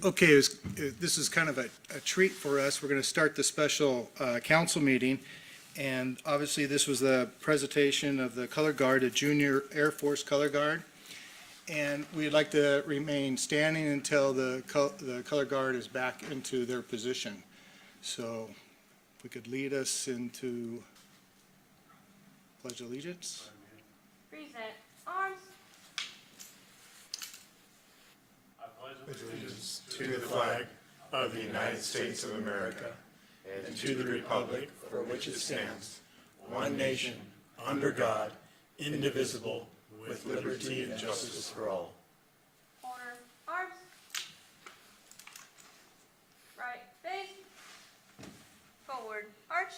Okay, this is kind of a treat for us. We're going to start the special council meeting. And obviously, this was the presentation of the Color Guard, a junior Air Force Color Guard. And we'd like to remain standing until the Color Guard is back into their position. So if we could lead us into Pledge of Allegiance. Present arms. I pledge allegiance to the flag of the United States of America and to the republic for which it stands, one nation, under God, indivisible, with liberty and justice for all. Corner arms. Right face. Forward arch.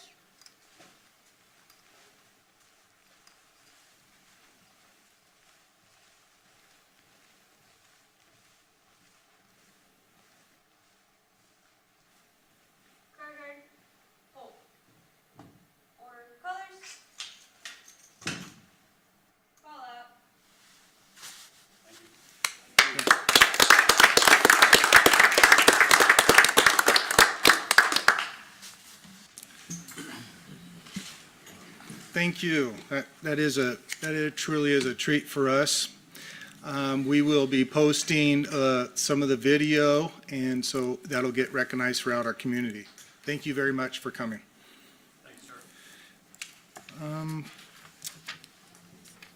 Guard. Hold. Order colors. Call out. Thank you. That truly is a treat for us. We will be posting some of the video, and so that'll get recognized throughout our community. Thank you very much for coming. Thanks, sir.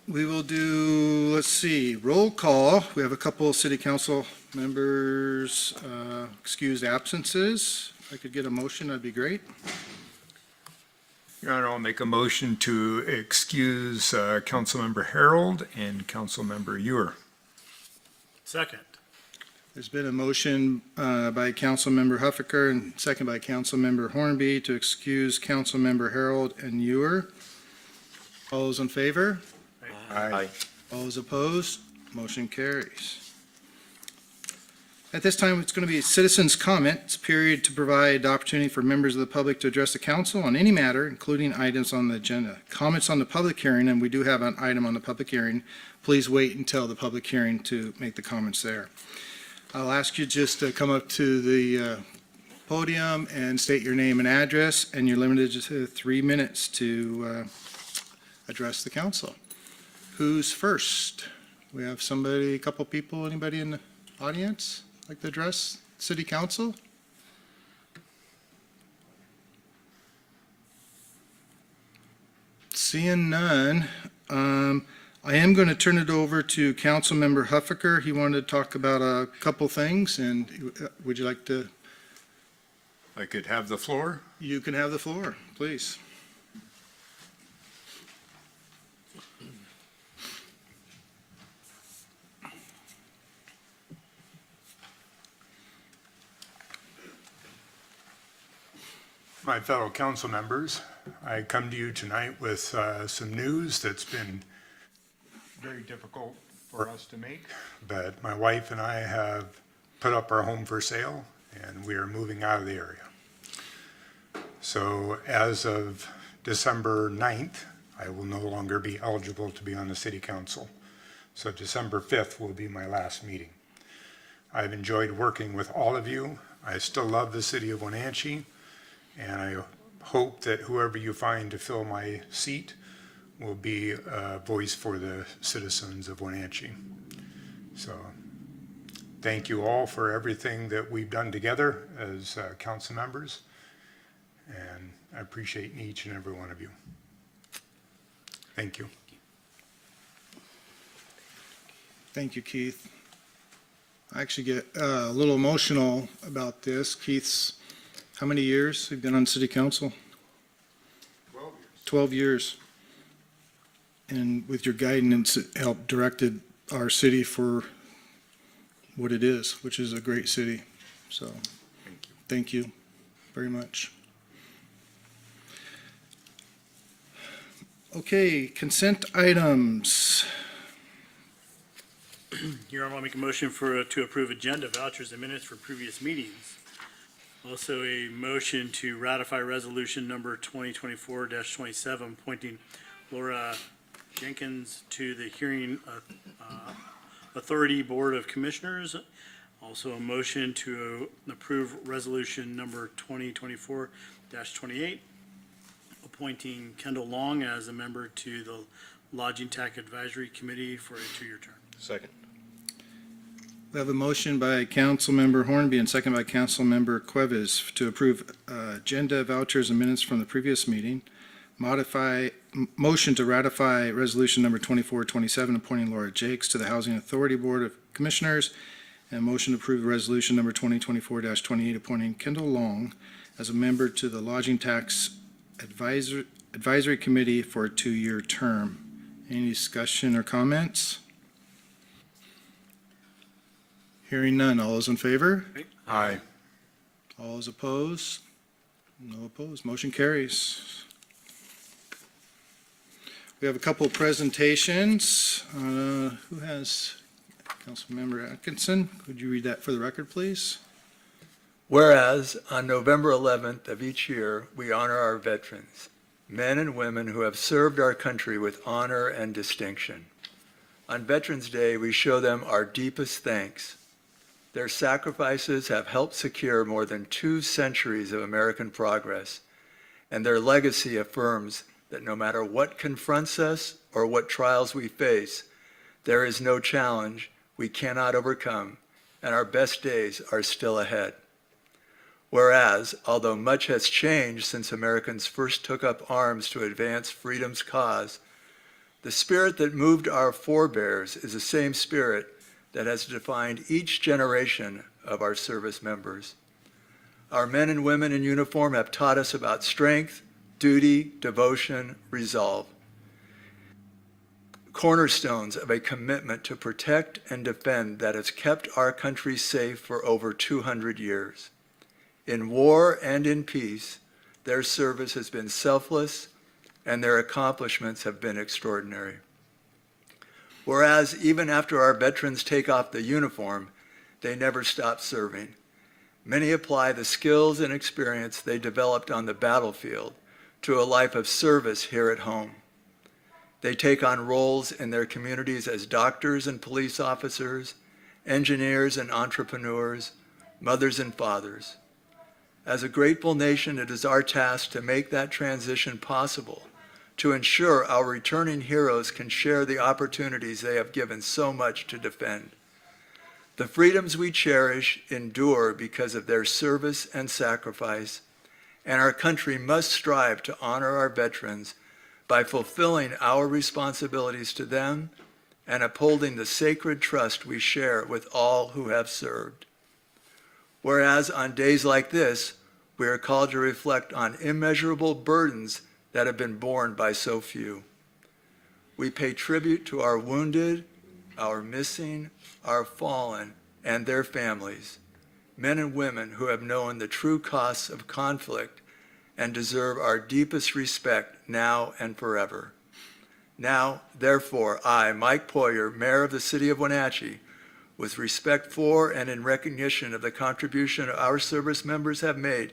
We will do, let's see, roll call. We have a couple of city council members excused absences. If I could get a motion, that'd be great. Your Honor, I'll make a motion to excuse Councilmember Harold and Councilmember Ewer. Second. There's been a motion by Councilmember Huffaker and second by Councilmember Hornby to excuse Councilmember Harold and Ewer. All those in favor? Aye. All those opposed? Motion carries. At this time, it's going to be citizens' comments period to provide opportunity for members of the public to address the council on any matter, including items on the agenda. Comments on the public hearing, and we do have an item on the public hearing. Please wait until the public hearing to make the comments there. I'll ask you just to come up to the podium and state your name and address, and you're limited to 3 minutes to address the council. Who's first? We have somebody, a couple people, anybody in the audience like to address city council? Seeing none, I am going to turn it over to Councilmember Huffaker. He wanted to talk about a couple things, and would you like to? I could have the floor. You can have the floor, please. My fellow council members, I come to you tonight with some news that's been very difficult for us to make, but my wife and I have put up our home for sale and we are moving out of the area. So as of December 9th, I will no longer be eligible to be on the city council. So December 5th will be my last meeting. I've enjoyed working with all of you. I still love the city of Wenatchee. And I hope that whoever you find to fill my seat will be a voice for the citizens of Wenatchee. So thank you all for everything that we've done together as council members. And I appreciate each and every one of you. Thank you. Thank you, Keith. I actually get a little emotional about this. Keith's, how many years have you been on city council? 12 years. 12 years. And with your guidance, it helped directed our city for what it is, which is a great city. So thank you very much. Okay, consent items. Your Honor, I'll make a motion to approve agenda vouchers and minutes for previous meetings. Also, a motion to ratify resolution number 2024-27, appointing Laura Jenkins to the Hearing Authority Board of Commissioners. Also, a motion to approve resolution number 2024-28, appointing Kendall Long as a member to the Lodging Tax Advisory Committee for a 2-year term. Second. We have a motion by Councilmember Hornby and second by Councilmember Cuevas to approve agenda vouchers and minutes from the previous meeting. Motion to ratify resolution number 2427, appointing Laura Jakes to the Housing Authority Board of Commissioners, and motion to approve resolution number 2024-28, appointing Kendall Long as a member to the Lodging Tax Advisory Committee for a 2-year term. Any discussion or comments? Hearing none. All those in favor? Aye. All those opposed? No opposed. Motion carries. We have a couple of presentations. Who has, Councilmember Atkinson, could you read that for the record, please? Whereas on November 11th of each year, we honor our veterans, men and women who have served our country with honor and distinction. On Veterans Day, we show them our deepest thanks. Their sacrifices have helped secure more than 2 centuries of American progress, and their legacy affirms that no matter what confronts us or what trials we face, there is no challenge we cannot overcome, and our best days are still ahead. Whereas, although much has changed since Americans first took up arms to advance freedom's cause, the spirit that moved our forebears is the same spirit that has defined each generation of our service members. Our men and women in uniform have taught us about strength, duty, devotion, resolve. Cornerstones of a commitment to protect and defend that has kept our country safe for over 200 years. In war and in peace, their service has been selfless and their accomplishments have been extraordinary. Whereas even after our veterans take off the uniform, they never stop serving. Many apply the skills and experience they developed on the battlefield to a life of service here at home. They take on roles in their communities as doctors and police officers, engineers and entrepreneurs, mothers and fathers. As a grateful nation, it is our task to make that transition possible, to ensure our returning heroes can share the opportunities they have given so much to defend. The freedoms we cherish endure because of their service and sacrifice, and our country must strive to honor our veterans by fulfilling our responsibilities to them and upholding the sacred trust we share with all who have served. Whereas on days like this, we are called to reflect on immeasurable burdens that have been borne by so few. We pay tribute to our wounded, our missing, our fallen, and their families, men and women who have known the true costs of conflict and deserve our deepest respect now and forever. Now, therefore, I, Mike Poyer, Mayor of the City of Wenatchee, with respect for and in recognition of the contribution our service members have made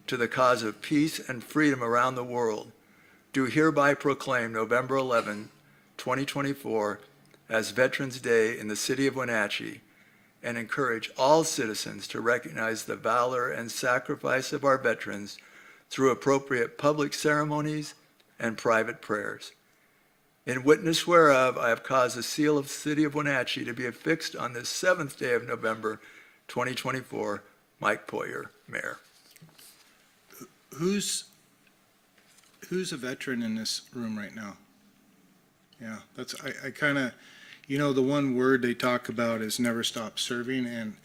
to the cause of peace and freedom around the world, do hereby proclaim November 11, 2024, as Veterans Day in the City of Wenatchee, and encourage all citizens to recognize the valor and sacrifice of our veterans through appropriate public ceremonies and private prayers. In witness whereof, I have caused the seal of the City of Wenatchee to be affixed on this 7th day of November, 2024. Mike Poyer, Mayor. Who's a veteran in this room right now? Yeah, that's, I kind of, the one word they talk about is never stop serving, and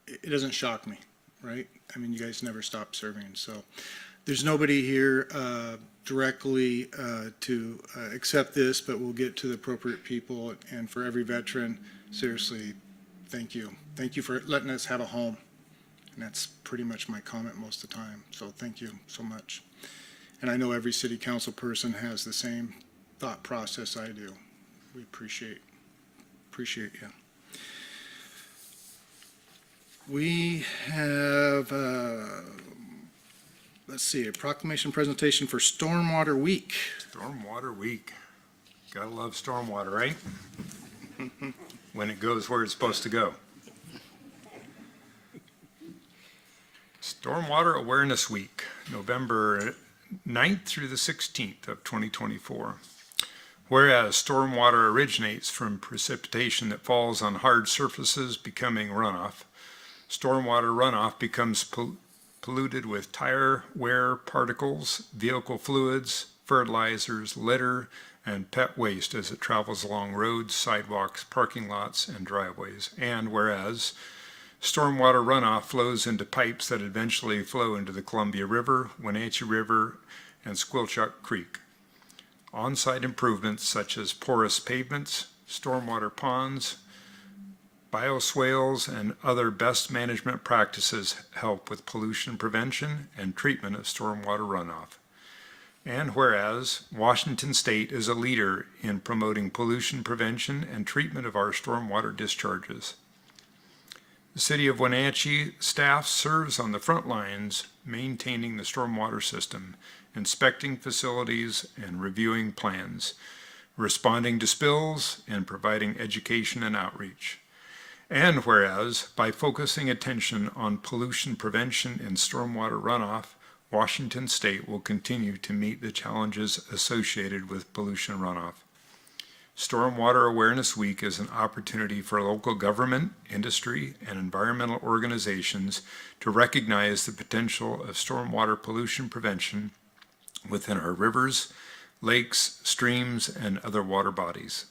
it doesn't shock me, right? I mean, you guys never stop serving, so there's nobody here directly to accept this, but we'll get to the appropriate people, and for every veteran, seriously, thank you. Thank you for letting us have a home, and that's pretty much my comment most of the time, so thank you so much. And I know every city council person has the same thought process I do. We appreciate you. We have, let's see, a proclamation presentation for Stormwater Week. Stormwater Week. Gotta love stormwater, right? when it goes where it's supposed to go. Stormwater Awareness Week, November 9th through the 16th of 2024. Whereas stormwater originates from precipitation that falls on hard surfaces, becoming runoff, stormwater runoff becomes polluted with tire wear particles, vehicle fluids, fertilizers, litter, and pet waste as it travels along roads, sidewalks, parking lots, and driveways. And whereas stormwater runoff flows into pipes that eventually flow into the Columbia River, Wenatchee River, and Squilchuck Creek. On-site improvements such as porous pavements, stormwater ponds, bioswales, and other best management practices help with pollution prevention and treatment of stormwater runoff. And whereas Washington State is a leader in promoting pollution prevention and treatment of our stormwater discharges. The City of Wenatchee staff serves on the front lines maintaining the stormwater system, inspecting facilities and reviewing plans, responding to spills, and providing education and outreach. And whereas, by focusing attention on pollution prevention and stormwater runoff, Washington State will continue to meet the challenges associated with pollution runoff. Stormwater Awareness Week is an opportunity for local government, industry, and environmental organizations to recognize the potential of stormwater pollution prevention within our rivers, lakes, streams, and other water bodies.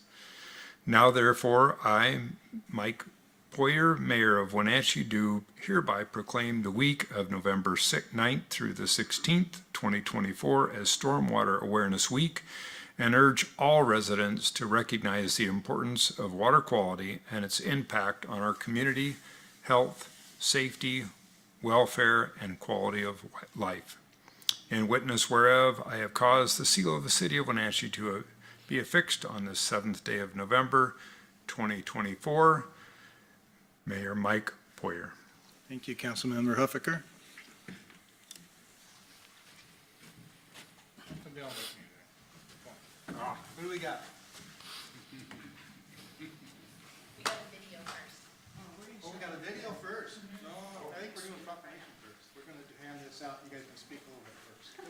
Now, therefore, I, Mike Poyer, Mayor of Wenatchee, do hereby proclaim the week of November 9th through the 16th, 2024 as Stormwater Awareness Week, and urge all residents to recognize the importance of water quality and its impact on our community, health, safety, welfare, and quality of life. In witness whereof, I have caused the seal of the City of Wenatchee to be affixed on this 7th day of November, 2024. Mayor Mike Poyer. Thank you, Councilmember Huffaker. What do we got? We got a video first. Oh, we got a video first. No, I think we're doing proclamation first. We're going to hand this out. You guys can speak a little bit first.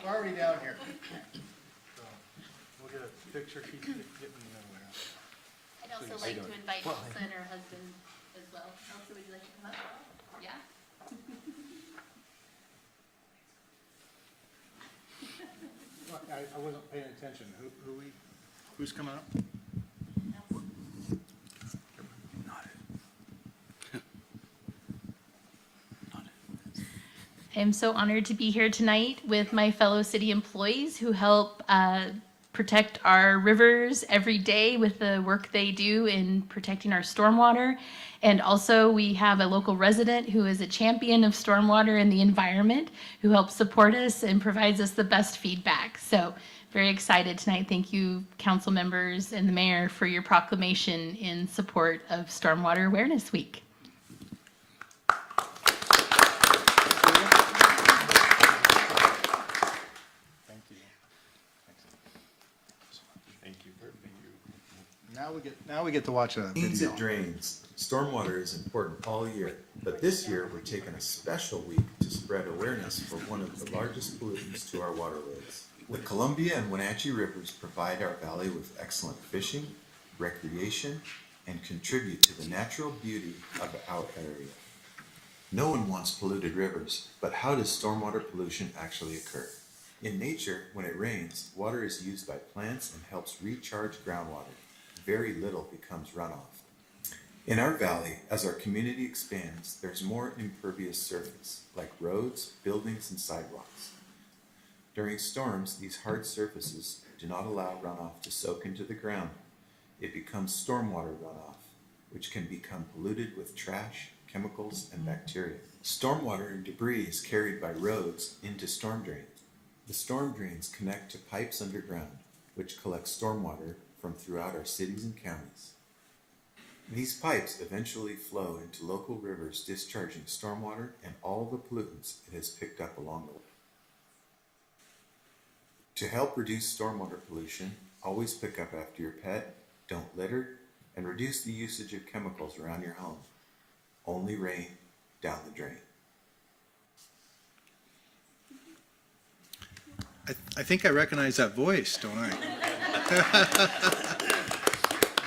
We're already down here. So, we'll get a picture. Keep getting nowhere. I'd also like to invite Elsa and her husband as well. Elsa, would you like to come up? Yeah? I wasn't paying attention. Who's coming up? I am so honored to be here tonight with my fellow city employees who help protect our rivers every day with the work they do in protecting our stormwater. And also we have a local resident who is a champion of stormwater and the environment who helps support us and provides us the best feedback. So very excited tonight. Thank you, council members and the mayor, for your proclamation in support of Stormwater Awareness Week. Now we get to watch a Means video. it drains. Stormwater is important all year, but this year we're taking a special week to spread awareness for one of the largest pollutants to our waterways. The Columbia and Wenatchee rivers provide our valley with excellent fishing, recreation, and contribute to the natural beauty of our area. No one wants polluted rivers, but how does stormwater pollution actually occur? In nature, when it rains, water is used by plants and helps recharge groundwater. Very little becomes runoff. In our valley, as our community expands, there's more impervious surface, like roads, buildings, and sidewalks. During storms, these hard surfaces do not allow runoff to soak into the ground. It becomes stormwater runoff, which can become polluted with trash, chemicals, and bacteria. Stormwater and debris is carried by roads into storm drains. The storm drains connect to pipes underground, which collect stormwater from throughout our cities and counties. These pipes eventually flow into local rivers, discharging stormwater and all the pollutants it has picked up along the way. To help reduce stormwater pollution, always pick up after your pet, don't litter, and reduce the usage of chemicals around your home. Only rain down the drain. I think I recognize that voice, don't I?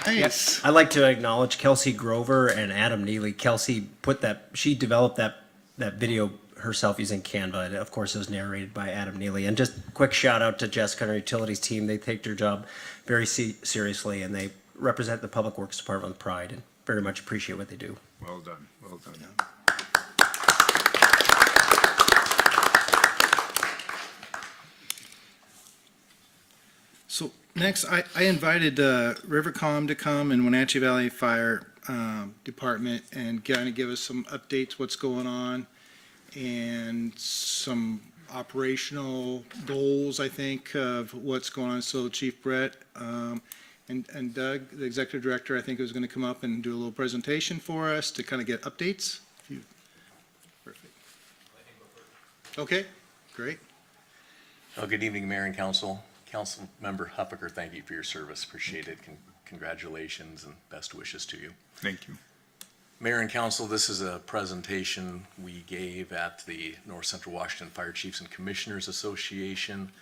Nice. I'd like to acknowledge Kelsey Grover and Adam Neely. Kelsey she developed that video herself using Canva. And of course, it was narrated by Adam Neely. And just quick shout out to Jessica and her utilities team. They take their job very seriously, and they represent the Public Works Department with pride, and very much appreciate what they do. Well done, well done. So next, I invited Rivercom to come and Wenatchee Valley Fire Department and kind of give us some updates, what's going on, and some operational goals, I think, of what's going on. So Chief Brett and Doug, the Executive Director, I think is going to come up and do a little presentation for us to kind of get updates. Perfect. Okay, great. Well, good evening, Mayor and Council. Council Member Huffaker, thank you for your service. Appreciate it. Congratulations and best wishes to you. Thank you. Mayor and Council, this is a presentation we gave at the North Central Washington Fire Chiefs and Commissioners Association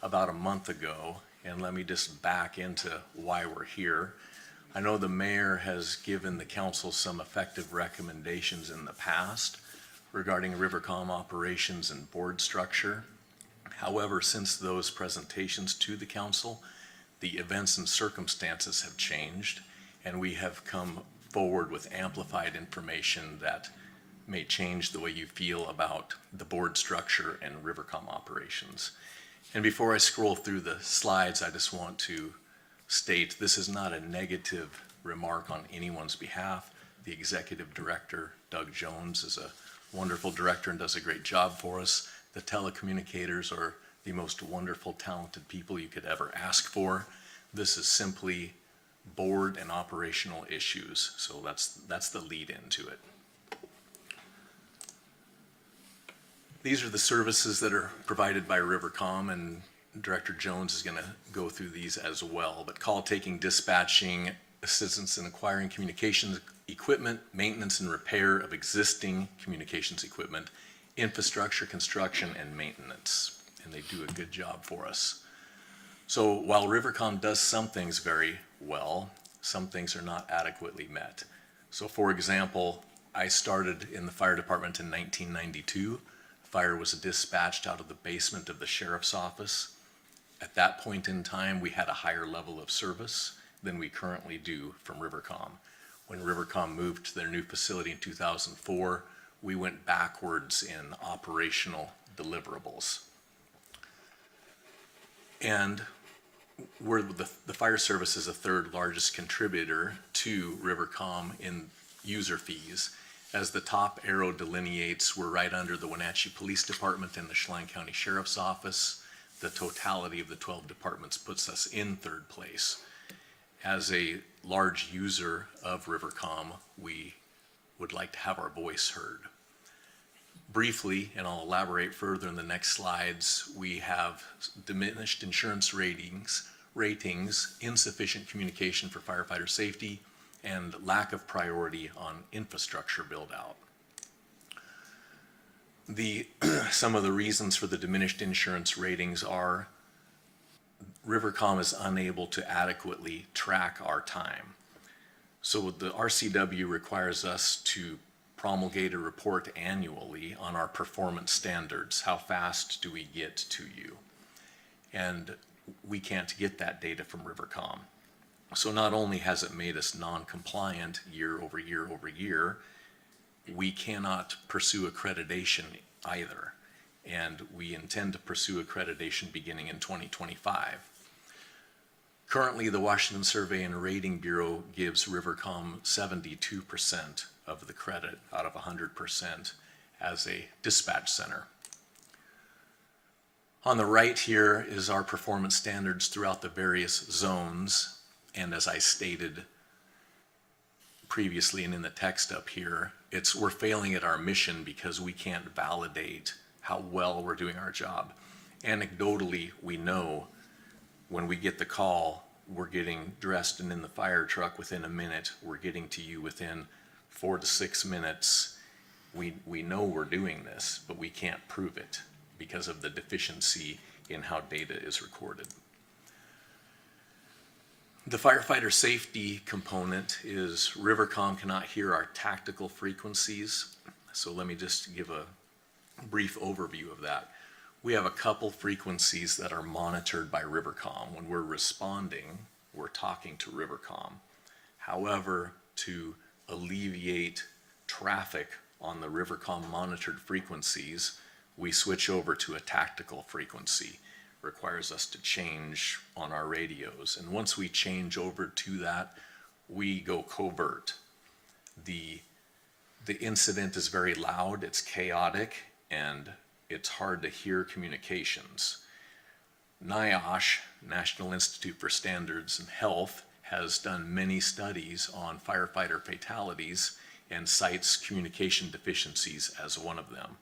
about a month ago. And let me just back into why we're here. I know the mayor has given the council some effective recommendations in the past regarding Rivercom operations and board structure. However, since those presentations to the council, the events and circumstances have changed, and we have come forward with amplified information that may change the way you feel about the board structure and Rivercom operations. And before I scroll through the slides, I just want to state this is not a negative remark on anyone's behalf. The executive director, Doug Jones, is a wonderful director and does a great job for us. The telecommunicators are the most wonderful, talented people you could ever ask for. This is simply board and operational issues, so that's the lead into it. These are the services that are provided by Rivercom, and Director Jones is going to go through these as well. But call taking, dispatching, assistance in acquiring communications equipment, maintenance and repair of existing communications equipment, infrastructure, construction, and maintenance. And they do a good job for us. So while Rivercom does some things very well, some things are not adequately met. So for example, I started in the fire department in 1992. Fire was dispatched out of the basement of the sheriff's office. At that point in time, we had a higher level of service than we currently do from Rivercom. When Rivercom moved to their new facility in 2004, we went backwards in operational deliverables. And the fire service is the third largest contributor to Rivercom in user fees. As the top arrow delineates, we're right under the Wenatchee Police Department and the Chelan County Sheriff's Office. The totality of the 12 departments puts us in third place. As a large user of Rivercom, we would like to have our voice heard. Briefly, and I'll elaborate further in the next slides, we have diminished insurance ratings, insufficient communication for firefighter safety, and lack of priority on infrastructure build out. Some of the reasons for the diminished insurance ratings are Rivercom is unable to adequately track our time. So the RCW requires us to promulgate a report annually on our performance standards. How fast do we get to you? And we can't get that data from Rivercom. So not only has it made us non-compliant year over year over year, we cannot pursue accreditation either. And we intend to pursue accreditation beginning in 2025. Currently, the Washington Survey and Rating Bureau gives Rivercom 72% of the credit out of 100% as a dispatch center. On the right here is our performance standards throughout the various zones. And as I stated previously and in the text up here, we're failing at our mission because we can't validate how well we're doing our job. Anecdotally, we know when we get the call, we're getting dressed and in the fire truck within a minute. We're getting to you within 4 to 6 minutes. We know we're doing this, but we can't prove it because of the deficiency in how data is recorded. The firefighter safety component is Rivercom cannot hear our tactical frequencies. So let me just give a brief overview of that. We have a couple frequencies that are monitored by Rivercom. When we're responding, we're talking to Rivercom. However, to alleviate traffic on the Rivercom monitored frequencies, we switch over to a tactical frequency. Requires us to change on our radios. And once we change over to that, we go covert. The incident is very loud, it's chaotic, and it's hard to hear communications. NIOSH, National Institute for Standards and Health, has done many studies on firefighter fatalities and cites communication deficiencies as one of them.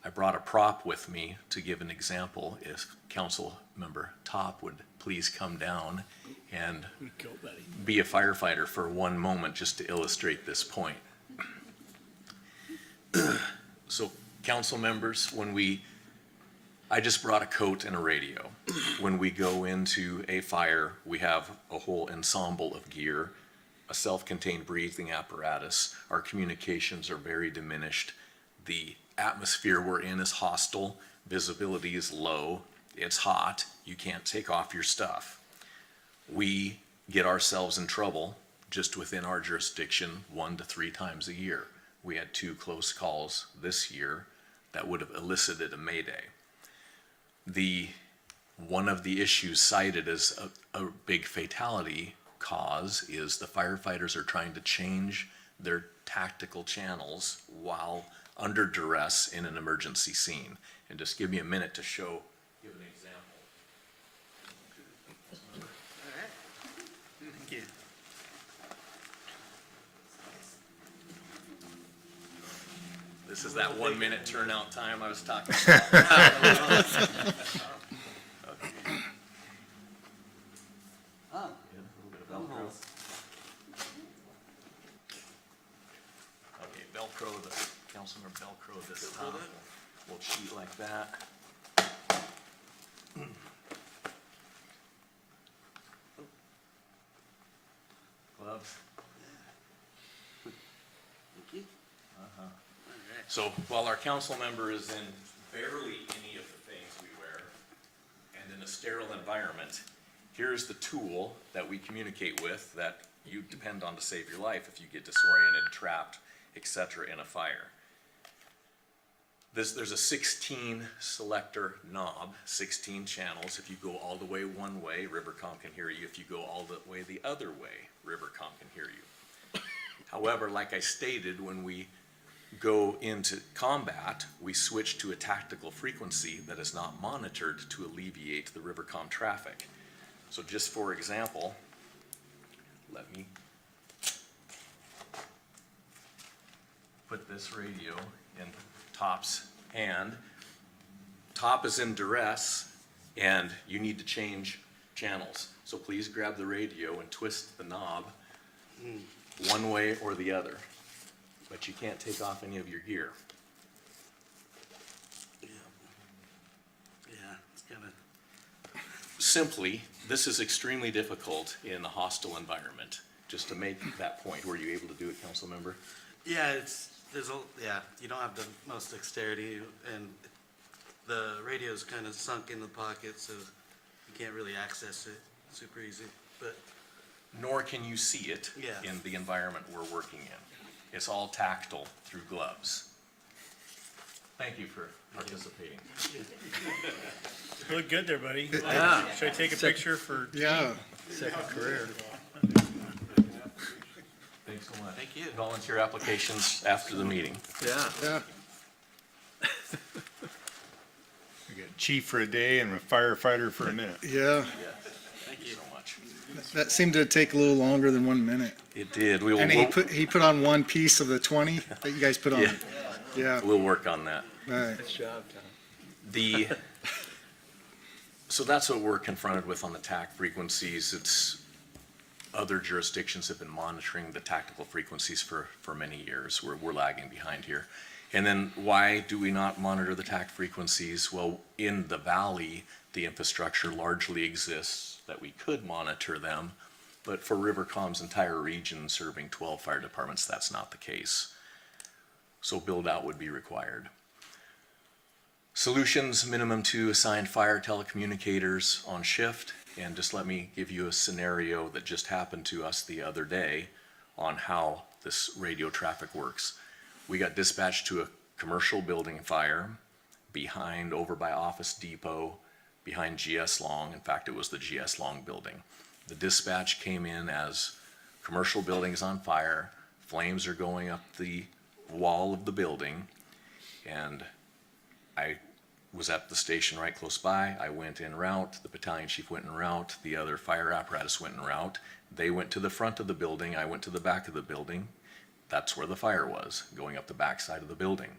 I brought a prop with me to give an example. If Council Member Top would please come down and Go, buddy. be a firefighter for one moment just to illustrate this point. So, council members, I just brought a coat and a radio. When we go into a fire, we have a whole ensemble of gear, a self-contained breathing apparatus. Our communications are very diminished. The atmosphere we're in is hostile, visibility is low, it's hot, you can't take off your stuff. We get ourselves in trouble just within our jurisdiction 1 to 3 times a year. We had 2 close calls this year that would have elicited a mayday. One of the issues cited as a big fatality cause is the firefighters are trying to change their tactical channels while under duress in an emergency scene. And just give me a minute to give an example. Thank you. This is that 1 minute turnout time I was talking about. Okay, Velcro, Councilman Velcro this top. We'll cheat like that. Gloves. So while our council member is in barely any of the things we wear and in a sterile environment, here's the tool that we communicate with that you depend on to save your life if you get disoriented, trapped, etc. in a fire. There's a 16 selector knob, 16 channels. If you go all the way one way, Rivercom can hear you. If you go all the way the other way, Rivercom can hear you. However, like I stated, when we go into combat, we switch to a tactical frequency that is not monitored to alleviate the Rivercom traffic. So just for example, let me put this radio in Top's hand. Top is in duress and you need to change channels. So please grab the radio and twist the knob one way or the other. But you can't take off any of your gear. Yeah, it's kind of. Simply, this is extremely difficult in a hostile environment. Just to make that point, were you able to do it, council member? Yeah, you don't have the most dexterity, and the radio's kind of sunk in the pocket, so you can't really access it super easy. But Nor can you see it Yeah. in the environment we're working in. It's all tactile through gloves. Thank you for participating. You look good there, buddy. Yeah. Should I take a picture for? Yeah. Second career. Thanks so much. Thank you. Volunteer applications after the meeting. Yeah. Yeah. We got chief for a day and a firefighter for a minute. Yeah. Thank you so much. That seemed to take a little longer than 1 minute. It did. We will. And he put on one piece of the 20 that you guys put on. Yeah. Yeah. We'll work on that. All right. Nice job, Tom. The So that's what we're confronted with on the TAC frequencies. It's, other jurisdictions have been monitoring the tactical frequencies for many years. We're lagging behind here. And then why do we not monitor the TAC frequencies? Well, in the valley, the infrastructure largely exists that we could monitor them, but for Rivercom's entire region serving 12 fire departments, that's not the case. So build out would be required. Solutions, minimum 2 assigned fire telecommunicators on shift. And just let me give you a scenario that just happened to us the other day on how this radio traffic works. We got dispatched to a commercial building fire behind, over by Office Depot, behind GS Long. In fact, it was the GS Long building. The dispatch came in as commercial buildings on fire, flames are going up the wall of the building, and I was at the station right close by. I went en route, the battalion chief went en route, the other fire apparatus went en route. They went to the front of the building, I went to the back of the building. That's where the fire was, going up the back side of the building.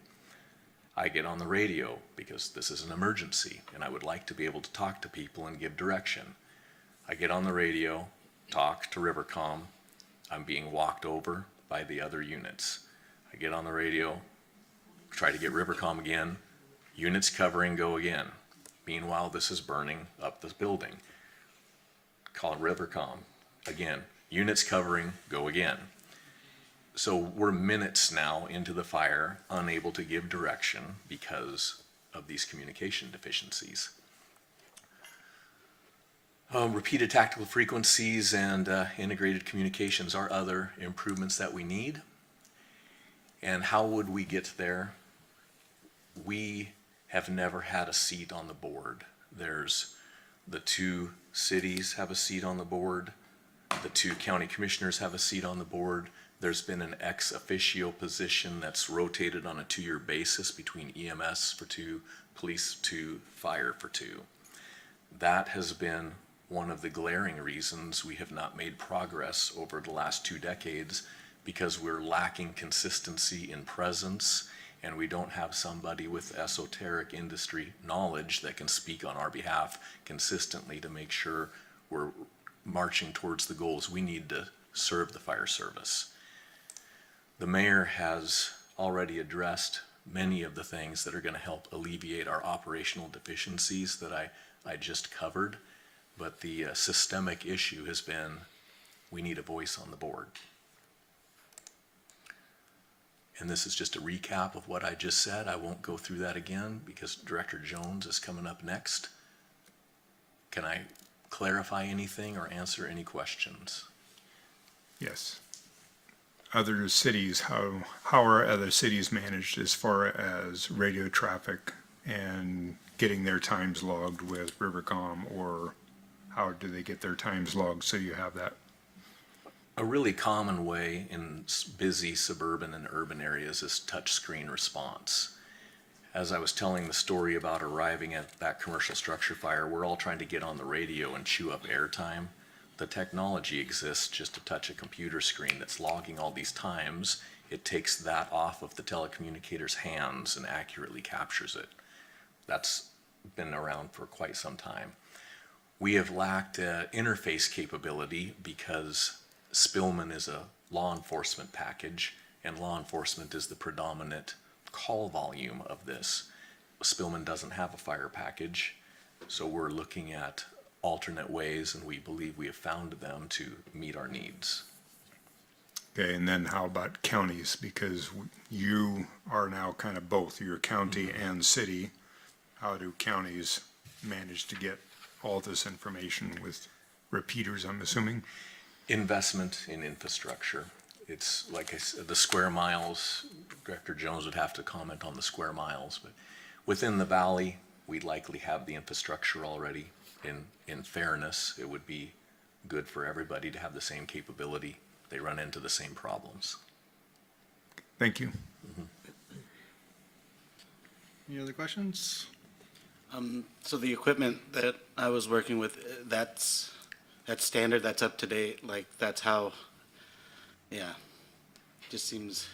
I get on the radio because this is an emergency and I would like to be able to talk to people and give direction. I get on the radio, talk to Rivercom. I'm being walked over by the other units. I get on the radio, try to get Rivercom again. Units covering, go again. Meanwhile, this is burning up this building. Call Rivercom again. Units covering, go again. So we're minutes now into the fire, unable to give direction because of these communication deficiencies. Repeated tactical frequencies and integrated communications are other improvements that we need. And how would we get there? We have never had a seat on the board. There's the 2 cities have a seat on the board. The 2 county commissioners have a seat on the board. There's been an ex officio position that's rotated on a 2-year basis between EMS for 2, police 2, fire for 2. That has been one of the glaring reasons we have not made progress over the last 2 decades, because we're lacking consistency in presence and we don't have somebody with esoteric industry knowledge that can speak on our behalf consistently to make sure we're marching towards the goals we need to serve the fire service. The mayor has already addressed many of the things that are going to help alleviate our operational deficiencies that I just covered, but the systemic issue has been we need a voice on the board. And this is just a recap of what I just said. I won't go through that again because Director Jones is coming up next. Can I clarify anything or answer any questions? Yes. Other cities, how are other cities managed as far as radio traffic and getting their times logged with Rivercom, or how do they get their times logged so you have that? A really common way in busy suburban and urban areas is touchscreen response. As I was telling the story about arriving at that commercial structure fire, we're all trying to get on the radio and chew up airtime. The technology exists just to touch a computer screen that's logging all these times. It takes that off of the telecommunicator's hands and accurately captures it. That's been around for quite some time. We have lacked interface capability because Spillman is a law enforcement package, and law enforcement is the predominant call volume of this. Spillman doesn't have a fire package, so we're looking at alternate ways, and we believe we have found them to meet our needs. Okay, and then how about counties? Because you are now kind of both, you're county and city. How do counties manage to get all this information with repeaters, I'm assuming? Investment in infrastructure. It's like I said, the square miles, Director Jones would have to comment on the square miles, but within the valley, we'd likely have the infrastructure already. In fairness, it would be good for everybody to have the same capability. They run into the same problems. Thank you. Any other questions? So the equipment that I was working with, that's standard, that's up to date, like that's how, yeah, just seems,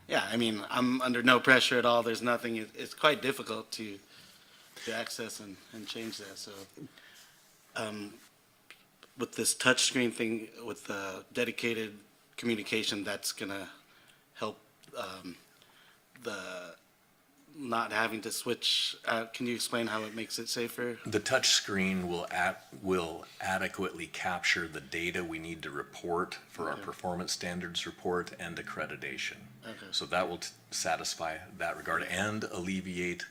yeah, I mean, I'm under no pressure at all. There's nothing, it's quite difficult to access and change that. So with this touchscreen thing, with the dedicated communication, that's gonna help the not having to switch. Can you explain how it makes it safer? The touch screen will adequately capture the data we need to report for our performance standards report and accreditation. Okay. So that will satisfy that regard and alleviate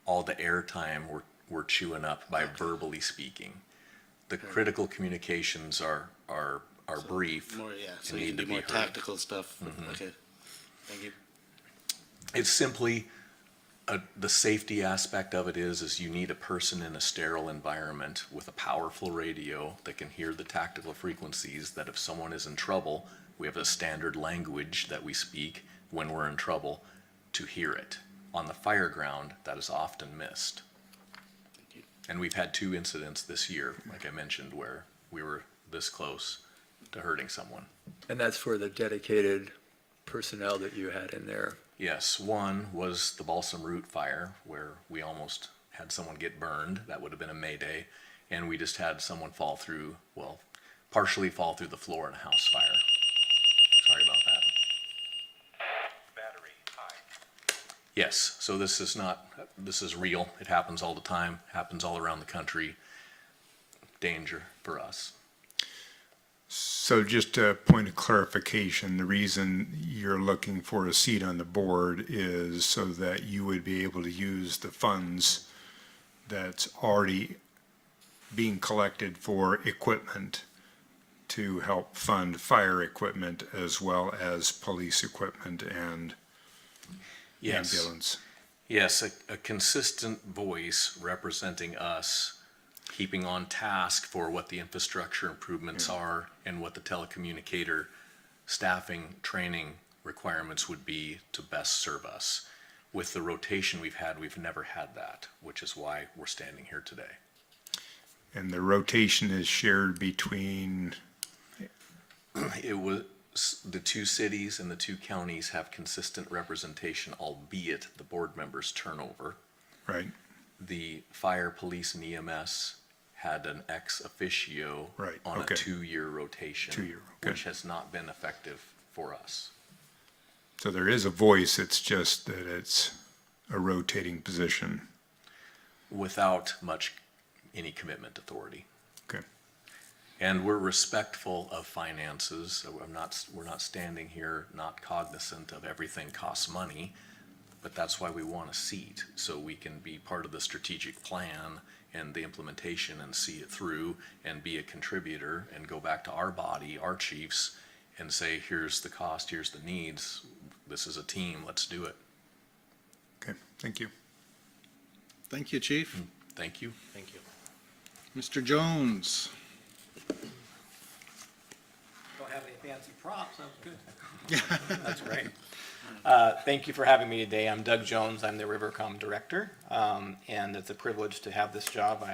all the airtime we're chewing up by verbally speaking. The critical communications are brief. More, yeah, so and you need can to do more be heard. tactical stuff. Okay, thank you. It's simply, the safety aspect of it is you need a person in a sterile environment with a powerful radio that can hear the tactical frequencies, that if someone is in trouble, we have a standard language that we speak when we're in trouble to hear it. On the fire ground, that is often missed. And we've had 2 incidents this year, like I mentioned, where we were this close to hurting someone. And that's for the dedicated personnel that you had in there. Yes, one was the Balsam Root fire, where we almost had someone get burned. That would have been a Mayday. And we just had someone partially fall through the floor in a house fire. Sorry about that. Battery high. Yes, so this is real. It happens all the time, happens all around the country. Danger for us. So just a point of clarification, the reason you're looking for a seat on the board is so that you would be able to use the funds that's already being collected for equipment to help fund fire equipment as well as police equipment and Yes. ambulance. Yes, a consistent voice representing us, keeping on task for what the infrastructure improvements are and what the telecommunicator staffing training requirements would be to best serve us. With the rotation we've never had that, which is why we're standing here today. And the rotation is shared between, It was, the 2 cities and the 2 counties have consistent representation, albeit the board members turnover. right? The fire, police, and EMS had an ex officio Right, on okay. a 2-year rotation, 2-year, okay. which has not been effective for us. So there is a voice, it's just that it's a rotating position. Without any commitment authority. Okay. And we're respectful of finances. So we're not standing here not cognizant of everything costs money, but that's why we want a seat, so we can be part of the strategic plan and the implementation and see it through and be a contributor and go back to our body, our chiefs, and say, here's the cost, here's the needs. This is a team, let's do it. Okay, thank you. Thank you, Chief. Thank you. Thank you. Mr. Jones. Don't have any fancy props, that was good. That's great. Thank you for having me today. I'm Doug Jones, I'm the Rivercom Director, and it's a privilege to have this job.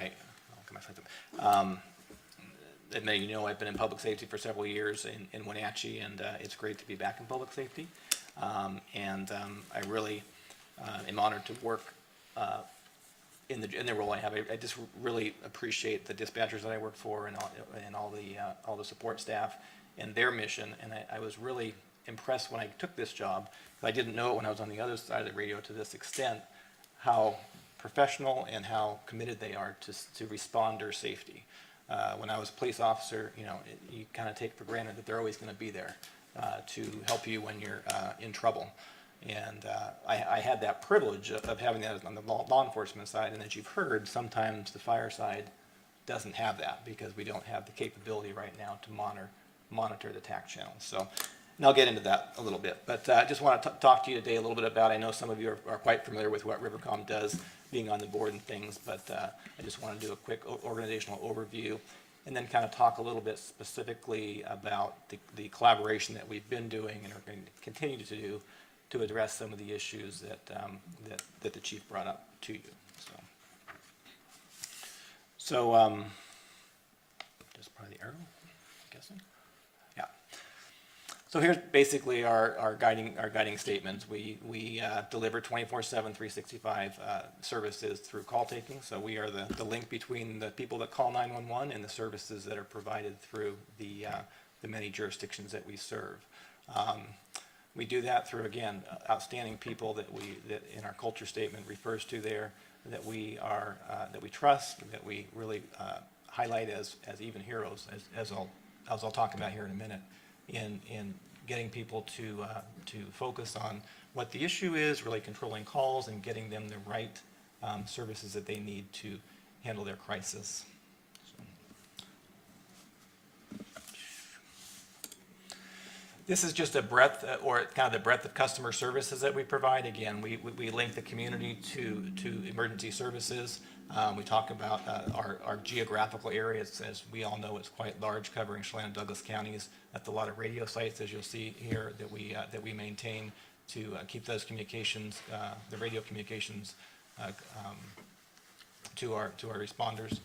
And many of you know, I've been in public safety for several years in Wenatchee, and it's great to be back in public safety. I really am honored to work in the role I have. I just really appreciate the dispatchers that I work for and all the support staff and their mission. And I was really impressed when I took this job, because I didn't know it when I was on the other side of the radio to this extent, how professional and how committed they are to responder safety. When I was a police officer, you kind of take for granted that they're always going to be there to help you when you're in trouble. And I had that privilege of having that on the law enforcement side. And as you've heard, sometimes the fire side doesn't have that because we don't have the capability right now to monitor the TAC channels. So, and I'll get into that a little bit. But I just want to talk to you today a little bit about, I know some of you are quite familiar with what Rivercom does, being on the board and things, but I just want to do a quick organizational overview and then kind of talk a little bit specifically about the collaboration that we've been doing and are going to continue to do to address some of the issues that the chief brought up to you. So just probably the arrow, I'm guessing. Yeah. So here's basically our guiding statements. We deliver 24/7, 365 services through call taking. So we are the link between the people that call 911 and the services that are provided through the many jurisdictions that we serve. We do that through, again, outstanding people that in our culture statement refers to there, that we trust, that we really highlight as even heroes, as I'll talk about here in a minute, in getting people to focus on what the issue is, really controlling calls and getting them the right services that they need to handle their crisis. This is just a breadth, or kind of the breadth of customer services that we provide. Again, we link the community to emergency services. We talk about our geographical areas. As we all know, it's quite large, covering Chelan and Douglas counties. That's a lot of radio sites, as you'll see here, that we maintain to keep those communications, the radio communications, to our responders.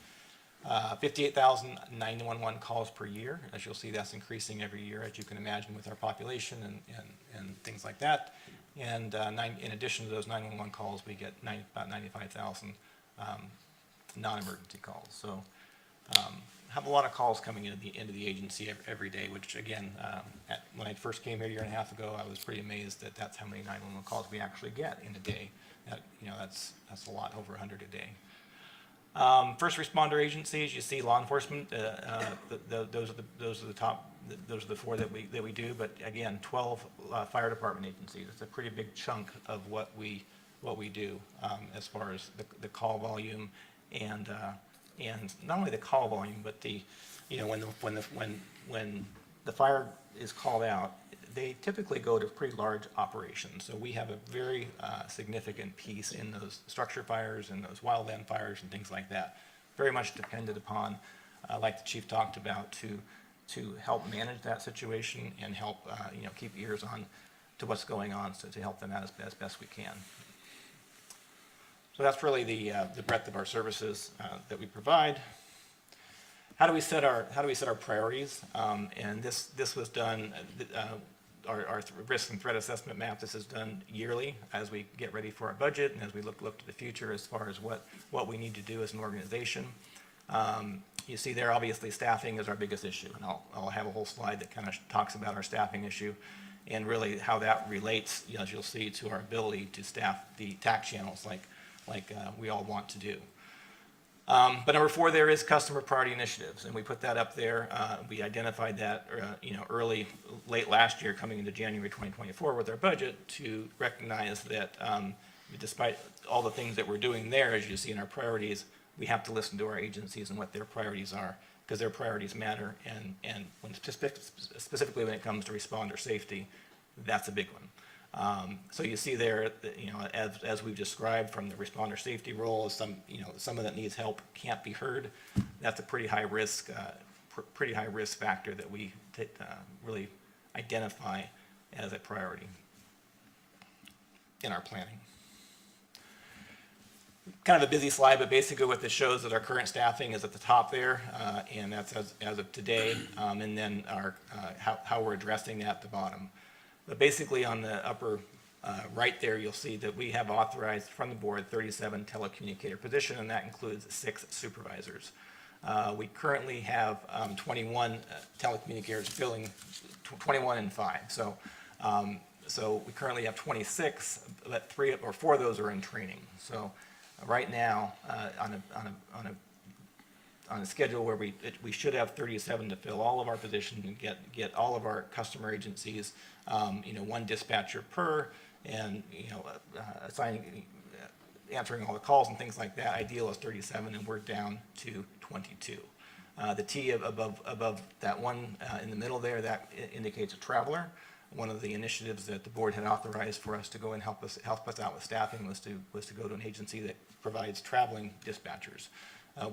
58,000 911 calls per year. As you'll see, that's increasing every year, as you can imagine, with our population and things like that. And in addition to those 911 calls, we get about 95,000 non-emergency calls. So have a lot of calls coming into the agency every day, which again, when I first came here a year and a half ago, I was pretty amazed that that's how many 911 calls we actually get in a day. That's a lot, over 100 a day. First responder agencies, you see law enforcement, those are the top, those are the four that we do, but again, 12 fire department agencies. It's a pretty big chunk of what we do, as far as the call volume and not only the call volume, but when the fire is called out, they typically go to pretty large operations. So we have a very significant piece in those structure fires and those wildland fires and things like that. Very much dependent upon, like the chief talked about, to help manage that situation and help keep ears on to what's going on, so to help them out as best we can. So that's really the breadth of our services that we provide. How do we set our priorities? And this was done. Our risk and threat assessment map. This is done yearly as we get ready for our budget and as we look to the future as far as what we need to do as an organization. You see there, obviously, staffing is our biggest issue, and I'll have a whole slide that kind of talks about our staffing issue and really how that relates, as you'll see, to our ability to staff the TAC channels like we all want to do. But number 4 there is customer priority initiatives, and we put that up there. We identified that late last year, coming into January 2024 with our budget, to recognize that despite all the things that we're doing there, as you see in our priorities, we have to listen to our agencies and what their priorities are, because their priorities matter, and specifically when it comes to responder safety, that's a big one. So you see there, as we've described from the responder safety role, someone that needs help can't be heard. That's a pretty high risk factor that we really identify as a priority in our planning. Kind of a busy slide, but basically what this shows is our current staffing is at the top there, and that's as of today, and then how we're addressing that at the bottom. But basically on the upper right there, you'll see that we have authorized from the board 37 telecommunicator positions, and that includes 6 supervisors. We currently have 21 telecommunicators filling 21 and 5. So we currently have 26, but 3 or 4 of those are in training. So right now, on a schedule where we should have 37 to fill all of our positions and get all of our customer agencies, 1 dispatcher per, and assigning, answering all the calls and things like that. Ideal is 37, and we're down to 22. The T above that one in the middle there, that indicates a traveler. One of the initiatives that the board had authorized for us to go and help us out with staffing was to go to an agency that provides traveling dispatchers.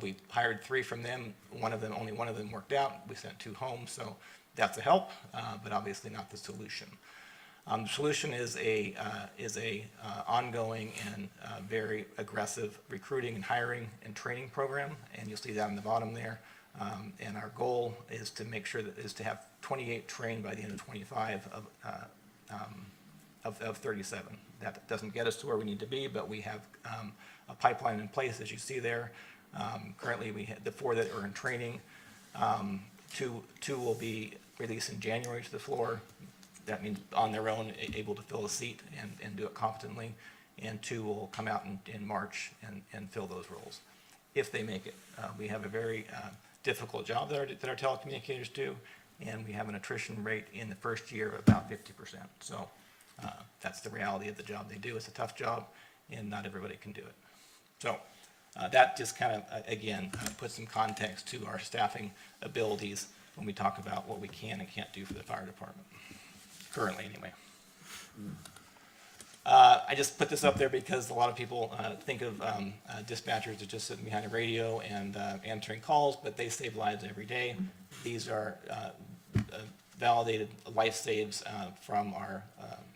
We hired 3 from them. Only one of them worked out. We sent 2 home, so that's a help, but obviously not the solution. The solution is a ongoing and very aggressive recruiting and hiring and training program, and you'll see that on the bottom there. And our goal is to make sure that is to have 28 trained by the end of 25 of 37. That doesn't get us to where we need to be, but we have a pipeline in place, as you see there. Currently, we have the 4 that are in training. Two will be released in January to the floor. That means on their own, able to fill a seat and do it competently. And 2 will come out in March and fill those roles, if they make it. We have a very difficult job that our telecommunicators do, and we have an attrition rate in the first year of about 50%. So that's the reality of the job they do. It's a tough job, and not everybody can do it. So that just kind of, again, puts some context to our staffing abilities when we talk about what we can and can't do for the fire department, currently anyway. I just put this up there because a lot of people think of dispatchers as just sitting behind a radio and answering calls, but they save lives every day. These are validated life saves from our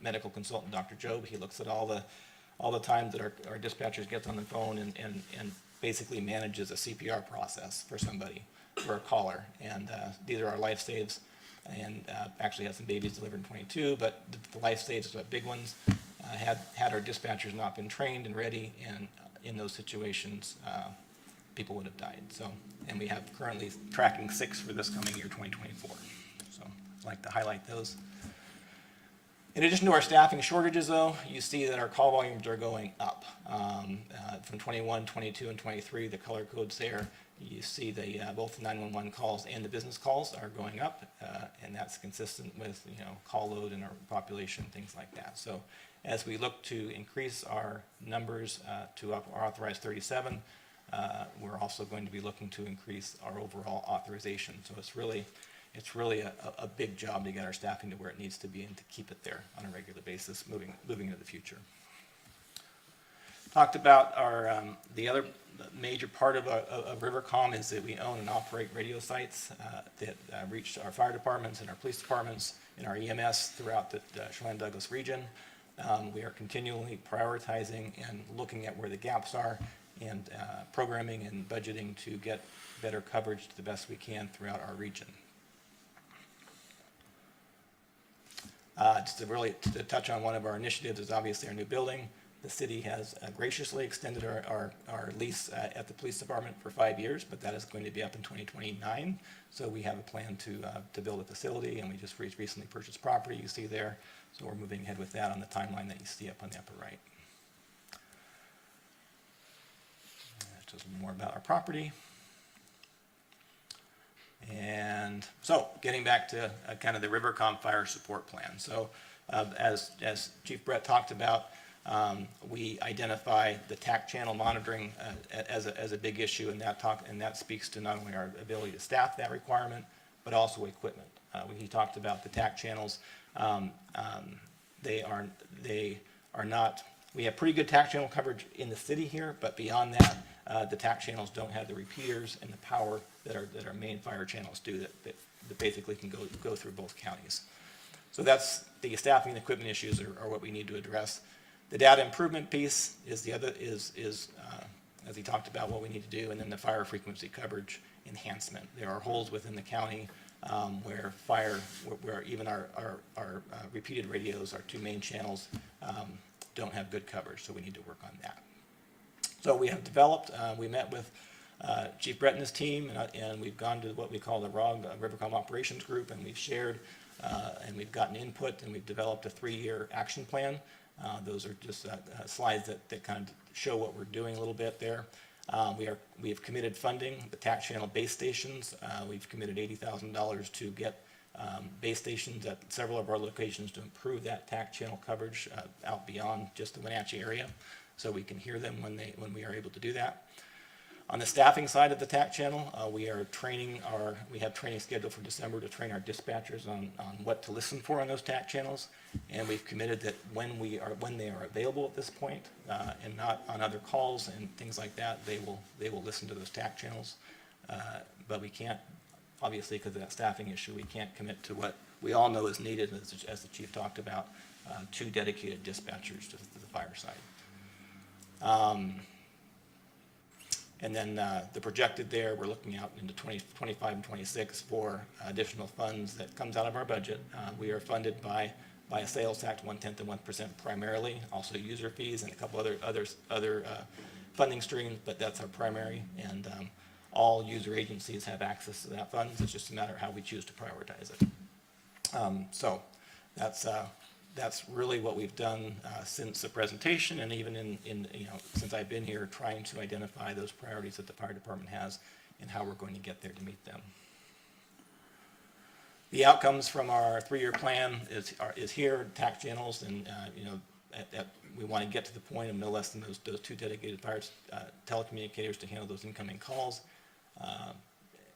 medical consultant, Dr. Job. He looks at all the times that our dispatchers get on the phone and basically manages a CPR process for somebody, for a caller. And these are our life saves, and actually had some babies delivered in 22, but the life saves are the big ones. Had our dispatchers not been trained and ready, and in those situations, people would have died. So, and we have currently tracking 6 for this coming year, 2024. So I'd like to highlight those. In addition to our staffing shortages, though, you see that our call volumes are going up. From 21, 22, and 23, the color codes there, you see the both the 911 calls and the business calls are going up, and that's consistent with call load and our population, things like that. So as we look to increase our numbers to our authorized 37, we're also going to be looking to increase our overall authorization. So it's really a big job to get our staffing to where it needs to be and to keep it there on a regular basis moving into the future. Talked about our the other major part of Rivercom is that we own and operate radio sites that reach our fire departments and our police departments and our EMS throughout the Chelan-Douglas region. We are continually prioritizing and looking at where the gaps are and programming and budgeting to get better coverage to the best we can throughout our region. Just to touch on one of our initiatives is obviously our new building. The city has graciously extended our lease at the police department for 5 years, but that is going to be up in 2029. So we have a plan to build a facility, and we just recently purchased property you see there. So we're moving ahead with that on the timeline that you see up on the upper right. That's just more about our property. And so getting back to kind of the Rivercom fire support plan. So as Chief Brett talked about, we identify the TAC channel monitoring as a big issue, and that speaks to not only our ability to staff that requirement, but also equipment. He talked about the TAC channels. They are not. We have pretty good TAC channel coverage in the city here, but beyond that, the TAC channels don't have the repeaters and the power that our main fire channels do. That basically can go through both counties. So that's the staffing and equipment issues are what we need to address. The data improvement piece is the other is as he talked about what we need to do, and then the fire frequency coverage enhancement. There are holes within the county where even our repeated radios, our 2 main channels, don't have good coverage, so we need to work on that. So we have developed, we met with Chief Brett and his team, and we've gone to what we call the ROG, Rivercom Operations Group, and we've shared and we've gotten input, and we've developed a 3-year action plan. Those are just slides that kind of show what we're doing a little bit there. We have committed funding, the TAC channel base stations. We've committed $80,000 to get base stations at several of our locations to improve that TAC channel coverage out beyond just the Wenatchee area, so we can hear them when we are able to do that. On the staffing side of the TAC channel, we have training scheduled for December to train our dispatchers on what to listen for on those TAC channels, and we've committed that when they are available at this point, and not on other calls and things like that, they will listen to those TAC channels. But we can't, obviously, because of that staffing issue, we can't commit to what we all know is needed, as the chief talked about, 2 dedicated dispatchers to the fire side. And then the projected there, we're looking out into 2025 and 26 for additional funds that comes out of our budget. We are funded by a sales tax, 1/10 of 1% primarily, also user fees and a couple other funding streams, but that's our primary. And all user agencies have access to that funds. It's just a matter of how we choose to prioritize it. So that's really what we've done since the presentation, and even in since I've been here, trying to identify those priorities that the fire department has and how we're going to get there to meet them. The outcomes from our 3-year plan is here, tax channels, and we want to get to the point of no less than those 2 dedicated fire telecommunicators to handle those incoming calls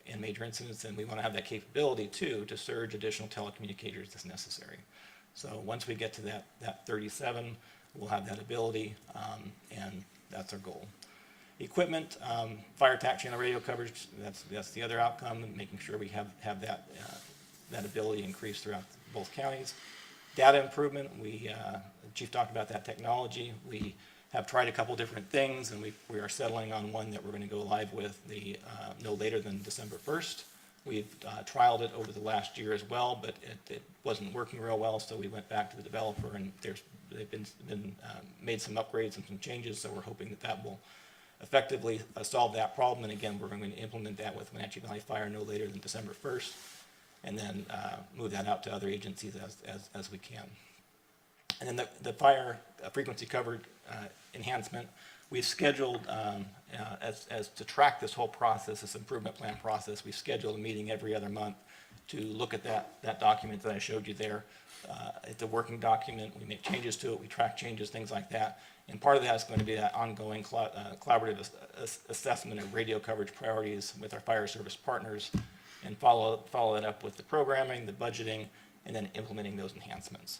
and major incidents, and we want to have that capability too to surge additional telecommunicators as necessary. So once we get to that 37, we'll have that ability, and that's our goal. Equipment, fire tac channel radio coverage, that's the other outcome, making sure we have that ability increased throughout both counties. Data improvement, Chief talked about that technology. We have tried a couple different things, and we are settling on one that we're going to go live with no later than December 1st. We've trialed it over the last year as well, but it wasn't working real well, so we went back to the developer, and they've been made some upgrades and some changes, so we're hoping that will effectively solve that problem. And again, we're going to implement that with Wenatchee Valley Fire no later than December 1st, and then move that out to other agencies as we can. And then the fire frequency covered enhancement, we've scheduled, as to track this whole process, this improvement plan process, we've scheduled a meeting every other month to look at that document that I showed you there. It's a working document. We make changes to it. We track changes, things like that. And part of that is going to be that ongoing collaborative assessment of radio coverage priorities with our fire service partners, and follow that up with the programming, the budgeting, and then implementing those enhancements.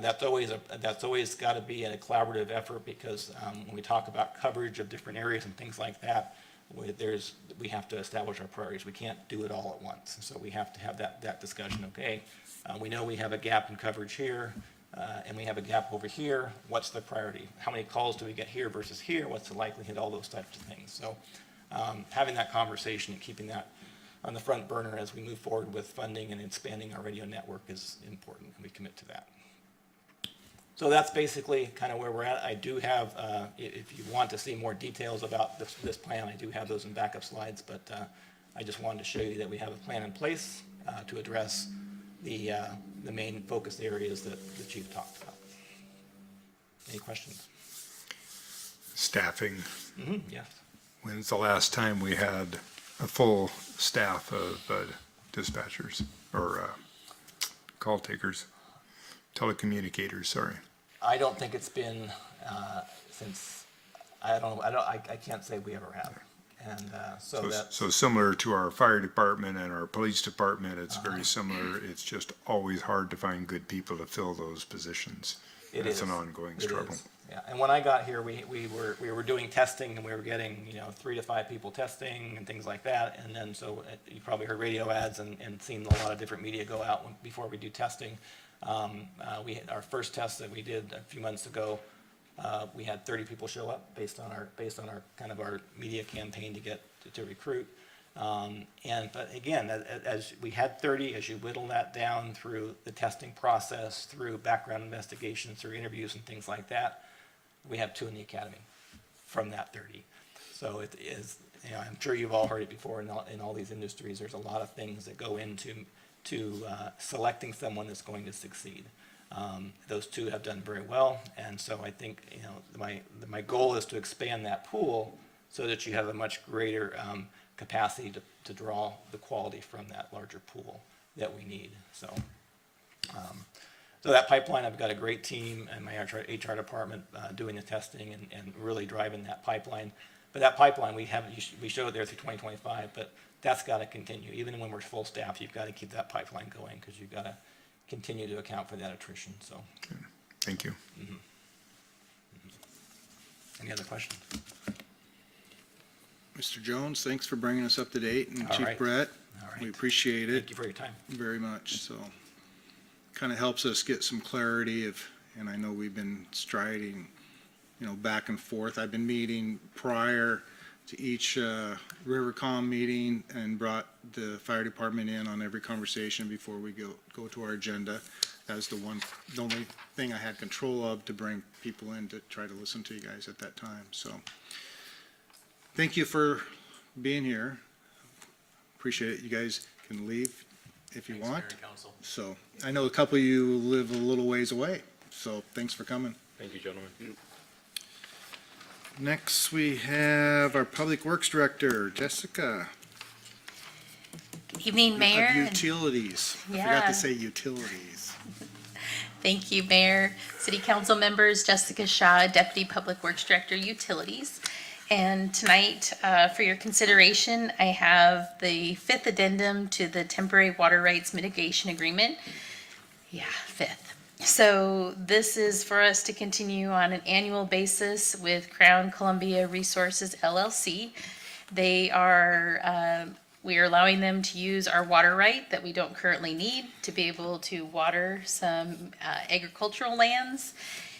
That's always got to be a collaborative effort, because when we talk about coverage of different areas and things like that, we have to establish our priorities. We can't do it all at once. So we have to have that discussion. Okay, we know we have a gap in coverage here, and we have a gap over here. What's the priority? How many calls do we get here versus here? What's the likelihood? All those types of things. So having that conversation and keeping that on the front burner as we move forward with funding and expanding our radio network is important, and we commit to that. So that's basically kind of where we're at. I do have, if you want to see more details about this plan, I do have those in backup slides, but I just wanted to show you that we have a plan in place to address the main focus areas that the chief talked about. Any questions? Staffing. Mm-hmm, yes. When's the last time we had a full staff of dispatchers or call takers? Telecommunicators, sorry. I don't think it's been since, I can't say we ever have. And So similar to our fire department and our police department, it's very similar. It's just always hard to find good people to fill those positions. It's an ongoing struggle. Yeah, and when I got here, we were doing testing, and we were getting 3 to 5 people testing and things like that. And then you probably heard radio ads and seen a lot of different media go out before we do testing. We had our first test that we did a few months ago. We had 30 people show up based on our kind of our media campaign to recruit. But again, as we had 30, as you whittle that down through the testing process, through background investigations, through interviews and things like that, we have 2 in the academy from that 30. So it is, I'm sure you've all heard it before in all these industries. There's a lot of things that go into selecting someone that's going to succeed. Those 2 have done very well, and so I think my goal is to expand that pool so that you have a much greater capacity to draw the quality from that larger pool that we need. So that pipeline, I've got a great team and my HR department doing the testing and really driving that pipeline. But that pipeline, we show it there through 2025, but that's got to continue. Even when we're full staff, you've got to keep that pipeline going, because you've got to continue to account for that attrition. So, okay. Thank you. Mm-hmm. Mm-hmm. Any other questions? Mr. Jones, thanks for bringing us up to date, and All Chief right. Brett, All right. we appreciate it Thank you for your time. very much. So kind of helps us get some clarity and I know we've been striding, back and forth. I've been meeting prior to each Rivercom meeting and brought the fire department in on every conversation before we go to our agenda. That was the only thing I had control of, to bring people in to try to listen to you guys at that time. So thank you for being here. Appreciate it. You guys can leave if you Thanks, want. Mayor and Council. So I know a couple of you live a little ways away, so thanks for coming. Thank you, gentlemen. Next, we have our Public Works Director, Jessica. Evening, Mayor. Of and- Utilities. I forgot Yeah. to say utilities. Thank you, Mayor, City Council members, Jessica Shaw, Deputy Public Works Director, Utilities. And tonight, for your consideration, I have the fifth addendum to the temporary water rights mitigation agreement. Yeah, fifth. So this is for us to continue on an annual basis with Crown Columbia Resources LLC. They are, we are allowing them to use our water right that we don't currently need to be able to water some agricultural lands.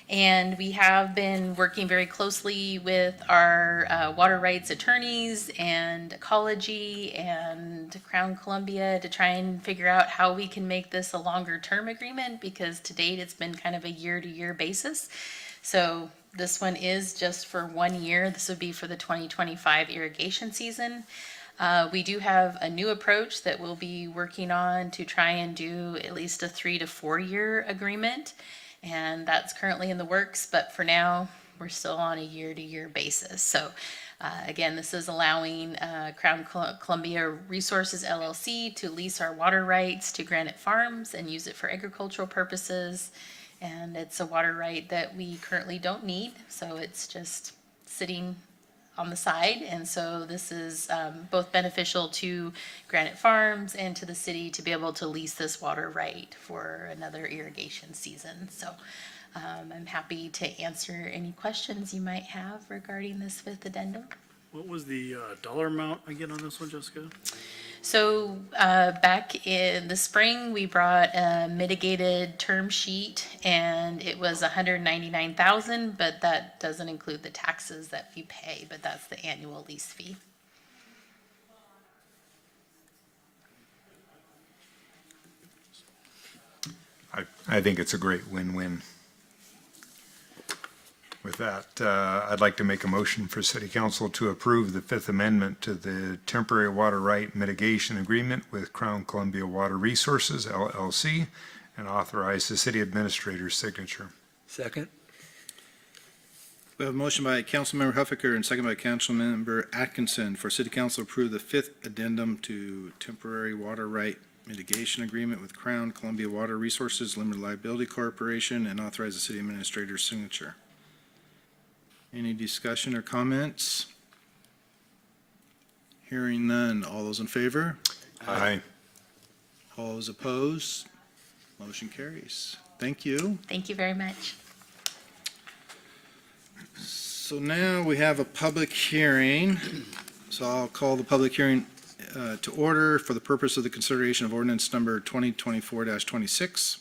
And we have been working very closely with our water rights attorneys and ecology and Crown Columbia to try and figure out how we can make this a longer term agreement, because to date it's been kind of a year-to-year basis. So this one is just for 1 year. This would be for the 2025 irrigation season. We do have a new approach that we'll be working on to try and do at least a 3 to 4 year agreement. And that's currently in the works, but for now, we're still on a year-to-year basis. So again, this is allowing Crown Columbia Resources LLC to lease our water rights to Granite Farms and use it for agricultural purposes. And it's a water right that we currently don't need, so it's just sitting on the side. And so this is both beneficial to Granite Farms and to the city to be able to lease this water right for another irrigation season. So I'm happy to answer any questions you might have regarding this fifth addendum. What was the dollar amount again on this one, Jessica? So back in the spring, we brought a mitigated term sheet, and it was $199,000, but that doesn't include the taxes that we pay, but that's the annual lease fee. I think it's a great win-win. With that, I'd like to make a motion for City Council to approve the Fifth Amendment to the temporary water right mitigation agreement with Crown Columbia Water Resources LLC and authorize the city administrator's signature. Second? We have a motion by Councilmember Huffaker and second by Councilmember Atkinson for City Council to approve the fifth addendum to temporary water right mitigation agreement with Crown Columbia Water Resources Limited Liability Corporation and authorize the city administrator's signature. Any discussion or comments? Hearing none. All those in favor? Aye. All those opposed? Motion carries. Thank you. Thank you very much. So now we have a public hearing. So I'll call the public hearing to order for the purpose of the consideration of ordinance number 2024-26,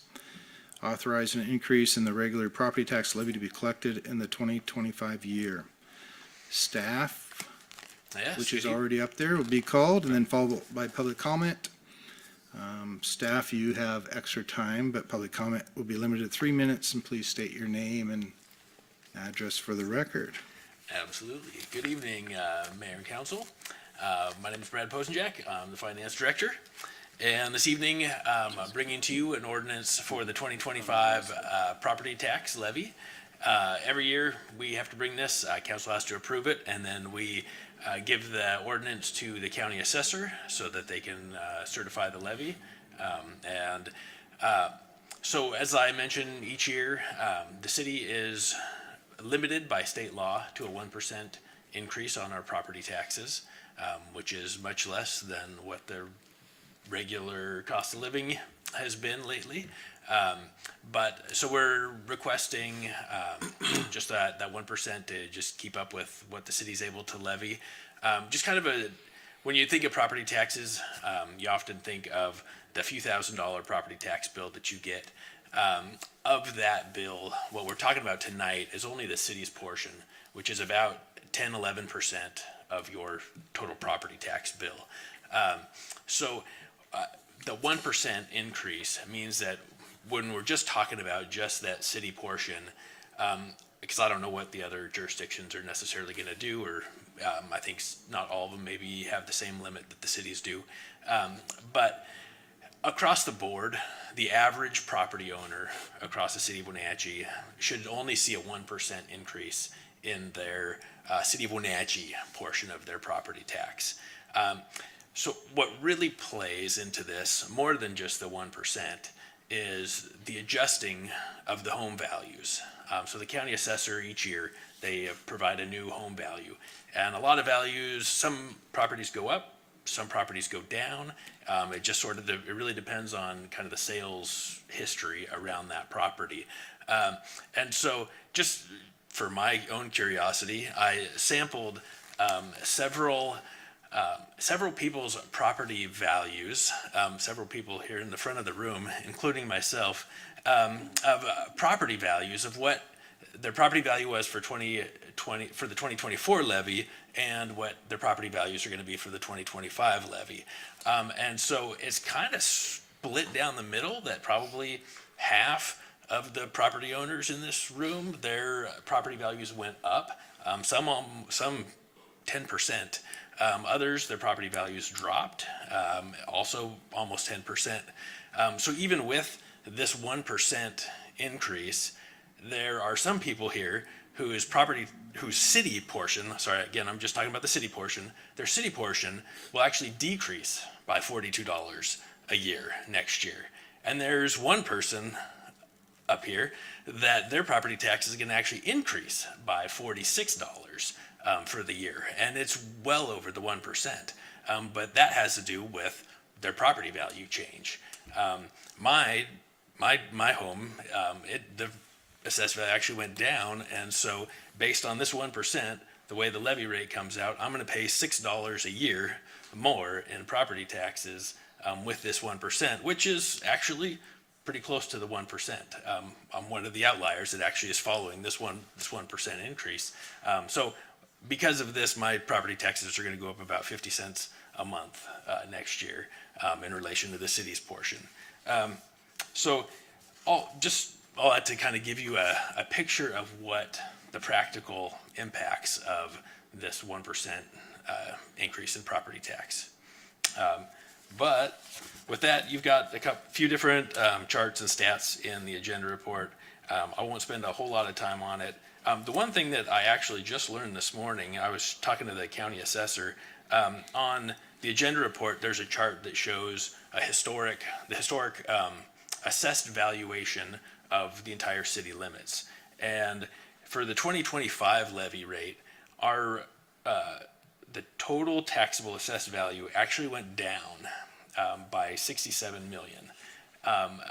authorizing an increase in the regular property tax levy to be collected in the 2025 year. Staff, Yes, which is good already up there, will be called and then followed by public comment. Staff, you have extra time, but public comment will be limited to 3 minutes, and please state your name and address for the record. Absolutely. Good evening, Mayor and Council. My name is Brad Posenjack. I'm the Finance Director. And this evening, I'm bringing to you an ordinance for the 2025 property tax levy. Every year, we have to bring this. Council has to approve it, and then we give the ordinance to the county assessor so that they can certify the levy. So as I mention each year, the city is limited by state law to a 1% increase on our property taxes, which is much less than what the regular cost of living has been lately. So we're requesting just that 1% to just keep up with what the city's able to levy. Just kind of when you think of property taxes, you often think of the few $1,000 property tax bill that you get. Of that bill, what we're talking about tonight is only the city's portion, which is about 10-11% of your total property tax bill. So the 1% increase means that when we're just talking about just that city portion, because I don't know what the other jurisdictions are necessarily going to do, or I think not all of them maybe have the same limit that the cities do. But across the board, the average property owner across the city of Wenatchee should only see a 1% increase in their city of Wenatchee portion of their property tax. So what really plays into this, more than just the 1%, is the adjusting of the home values. So the county assessor each year, they provide a new home value. And a lot of values, some properties go up, some properties go down. It just sort of, it really depends on kind of the sales history around that property. And so just for my own curiosity, I sampled several people's property values, several people here in the front of the room, including myself, of property values of what their property value was for for the 2024 levy and what their property values are going to be for the 2025 levy. And so it's kind of split down the middle, that probably half of the property owners in this room, their property values went up, some 10%. Others, their property values dropped, also almost 10%. So even with this 1% increase, there are some people here whose city portion, sorry, again, I'm just talking about the city portion, their city portion will actually decrease by $42 a year next year. And there's one person up here that their property tax is going to actually increase by $46 for the year, and it's well over the 1%. But that has to do with their property value change. My home, the assessed value actually went down, and so based on this 1%, the way the levy rate comes out, I'm going to pay $6 a year more in property taxes with this 1%, which is actually pretty close to the 1%. I'm one of the outliers that actually is following this 1% increase. So because of this, my property taxes are going to go up about 50 cents a month next year in relation to the city's portion. So all that to kind of give you a picture of what the practical impacts of this 1% increase in property tax. But with that, you've got a few different charts and stats in the agenda report. I won't spend a whole lot of time on it. The one thing that I actually just learned this morning, I was talking to the county assessor, on the agenda report, there's a chart that shows the historic assessed valuation of the entire city limits. And for the 2025 levy rate, the total taxable assessed value actually went down by $67 million.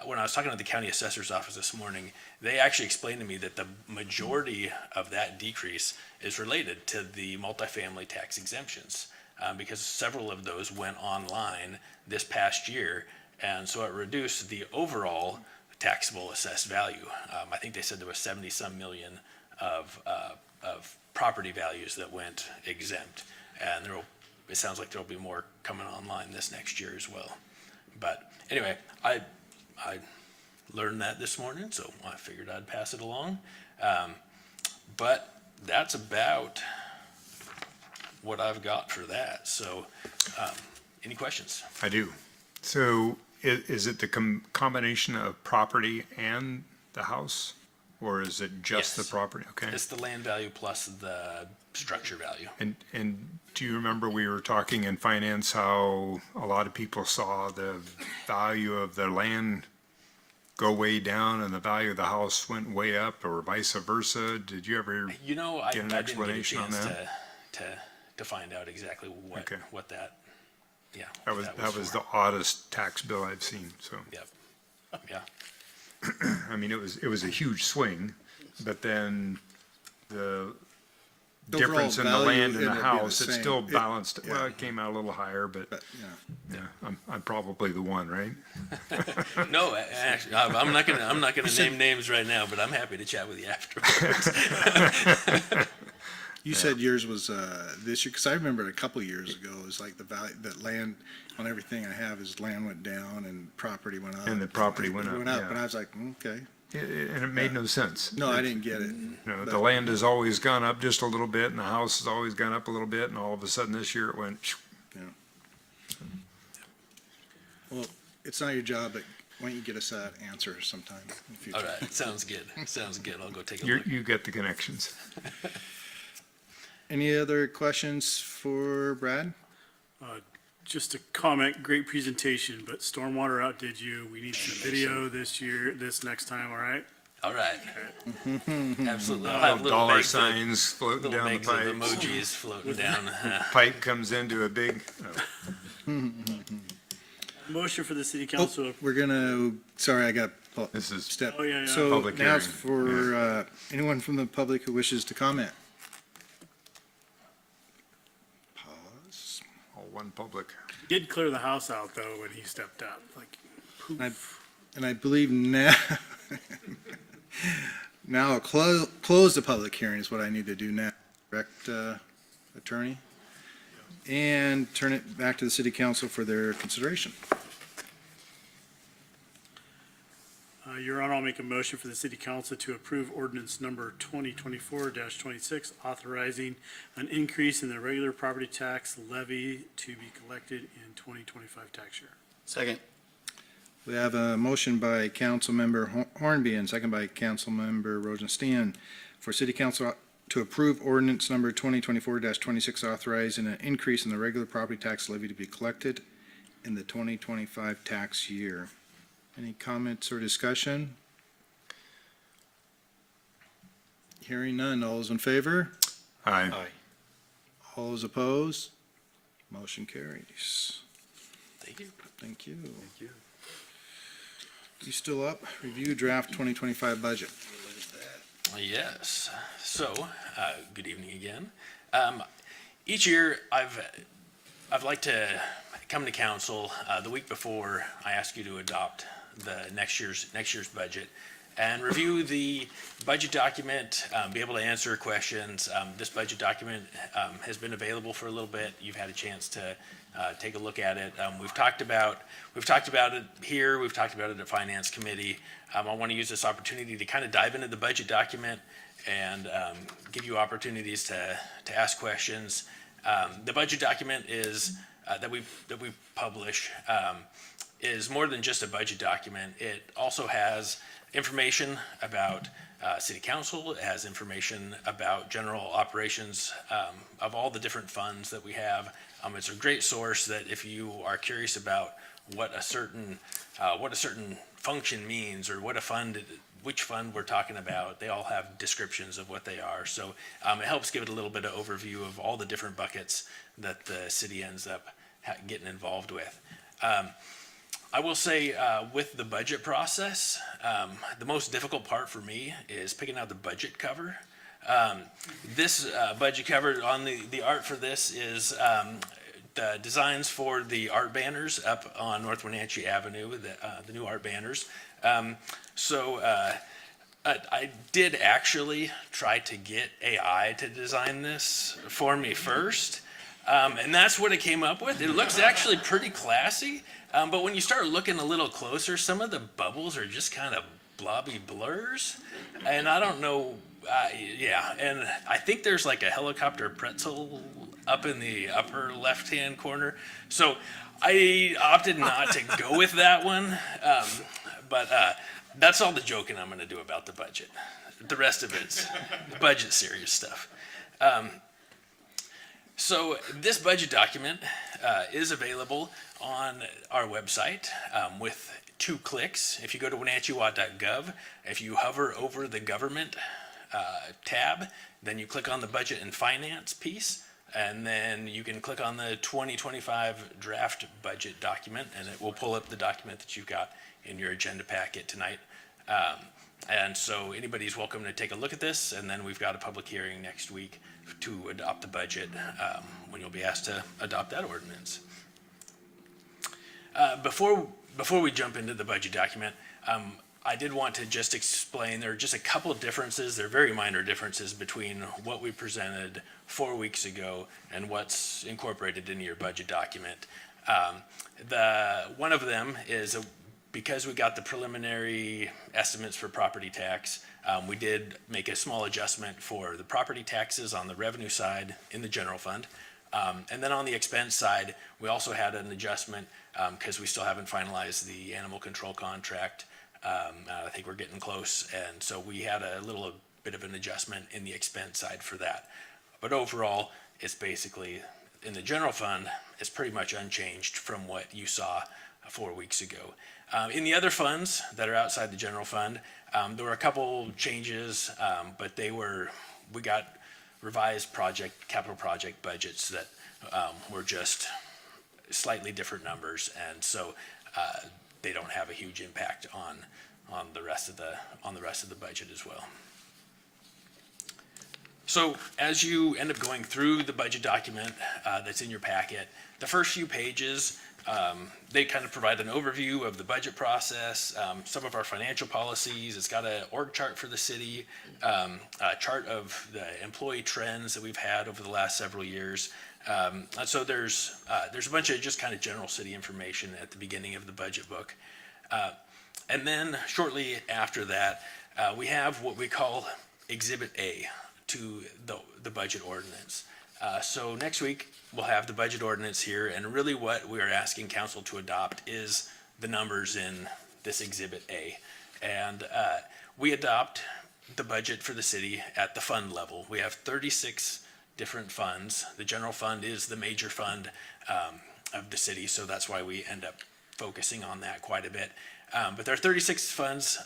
When I was talking to the county assessor's office this morning, they actually explained to me that the majority of that decrease is related to the multifamily tax exemptions, because several of those went online this past year, and so it reduced the overall taxable assessed value. I think they said there was 70-some million of property values that went exempt, and it sounds like there'll be more coming online this next year as well. But anyway, I learned that this morning, so I figured I'd pass it along. But that's about what I've got for that. So any questions? I do. So is it the combination of property and the house? Or is it just the Yes. property? Okay. It's the land value plus the structure value. And do you remember we were talking in finance how a lot of people saw the value of their land go way down and the value of the house went way up, or vice versa? Did you ever? You know, I Get an didn't get a explanation on chance that? to find out exactly Okay. what that, yeah. That was for. the oddest tax bill I've seen. So Yep, yeah. I mean, it was a huge swing, but then the difference in the value land and the ended up being the house, it same. still It- balanced. yeah. Well, it came out a little higher, but Yeah. yeah, I'm probably the one, right? No, actually, I'm not gonna name names right now, but I'm happy to chat with you afterwards. You said yours was this year, because I remember a couple years ago, it was like the value, that land on everything I have is land went down and property went up. And the property went up, yeah. And I was like, okay. And it made no sense. No, I didn't get it. You know, the But- land has always gone up just a little bit, and the house has always gone up a little bit, and all of a sudden this year it went, Well, it's not your job, but why don't you get us that answer sometime in the future? All right, sounds good. Sounds good. I'll go take a you look. you get the connections. Any other questions for Brad? Just a comment, great presentation, but stormwater outdid you. We need some video this next time, all right? All right. Absolutely. I'll Little have little dollar bags signs floating little down the bags of pipes. emojis floating down. Pipe comes into a big, Motion for the city Oh, council. we're gonna, sorry, I got this is, step. Oh, yeah. So Public now it's hearing. for anyone from the public who wishes to comment. Pause. all one public. Did clear the house out though when he stepped up, like, And I believe now, now I'll close the public hearing is what I need to do now, correct, attorney? And turn it back to the city council for their consideration. Your Honor, I'll make a motion for the city council to approve ordinance number 2024-26, authorizing an increase in the regular property tax levy to be collected in 2025 tax year. Second. We have a motion by Councilmember Hornby and second by Councilmember Rosenstein for city council to approve ordinance number 2024-26, authorizing an increase in the regular property tax levy to be collected in the 2025 tax year. Any comments or discussion? Hearing none. All those in favor? Aye. All those opposed? Motion carries. Thank you. Thank you. You still up? Review draft 2025 budget. Yes. So, good evening again. Each year, I've liked to come to council the week before I ask you to adopt the next year's budget and review the budget document, be able to answer questions. This budget document has been available for a little bit. You've had a chance to take a look at it. We've talked about it here. We've talked about it at Finance Committee. I want to use this opportunity to kind of dive into the budget document and give you opportunities to ask questions. The budget document is that we publish is more than just a budget document. It also has information about city council. It has information about general operations of all the different funds that we have. It's a great source that if you are curious about what a certain function means or which fund we're talking about, they all have descriptions of what they are. So it helps give it a little bit of overview of all the different buckets that the city ends up getting involved with. I will say with the budget process, the most difficult part for me is picking out the budget cover. This budget cover on the art for this is the designs for the art banners up on North Wenatchee Avenue, the new art banners. I did actually try to get AI to design this for me first. And that's what it came up with. It looks actually pretty classy, but when you start looking a little closer, some of the bubbles are just kind of blobby blurs. And I don't know, and I think there's like a helicopter pretzel up in the upper left-hand corner. So I opted not to go with that one, but that's all the joking I'm going to do about the budget. The rest of it's budget serious stuff. So this budget document is available on our website with 2 clicks. If you go to wenatcheewa.gov, if you hover over the government tab, then you click on the budget and finance piece, and then you can click on the 2025 draft budget document, and it will pull up the document that you've got in your agenda packet tonight. And so anybody's welcome to take a look at this, and then we've got a public hearing next week to adopt the budget when you'll be asked to adopt that ordinance. Before we jump into the budget document, I did want to just explain, there are just a couple of differences, they're very minor differences between what we presented 4 weeks ago and what's incorporated into your budget document. One of them is because we got the preliminary estimates for property tax, we did make a small adjustment for the property taxes on the revenue side in the general fund. And then on the expense side, we also had an adjustment because we still haven't finalized the animal control contract. I think we're getting close, and so we had a little bit of an adjustment in the expense side for that. But overall, it's basically, in the general fund, it's pretty much unchanged from what you saw 4 weeks ago. In the other funds that are outside the general fund, there were a couple changes, but we got revised capital project budgets that were just slightly different numbers, and so they don't have a huge impact on the rest of the budget as well. So as you end up going through the budget document that's in your packet, the first few pages, they kind of provide an overview of the budget process, some of our financial policies. It's got an org chart for the city, a chart of the employee trends that we've had over the last several years. So there's a bunch of just kind of general city information at the beginning of the budget book. And then shortly after that, we have what we call Exhibit A to the budget ordinance. So next week, we'll have the budget ordinance here, and really what we are asking council to adopt is the numbers in this Exhibit A. And we adopt the budget for the city at the fund level. We have 36 different funds. The general fund is the major fund of the city, so that's why we end up focusing on that quite a bit. But there are 36 funds.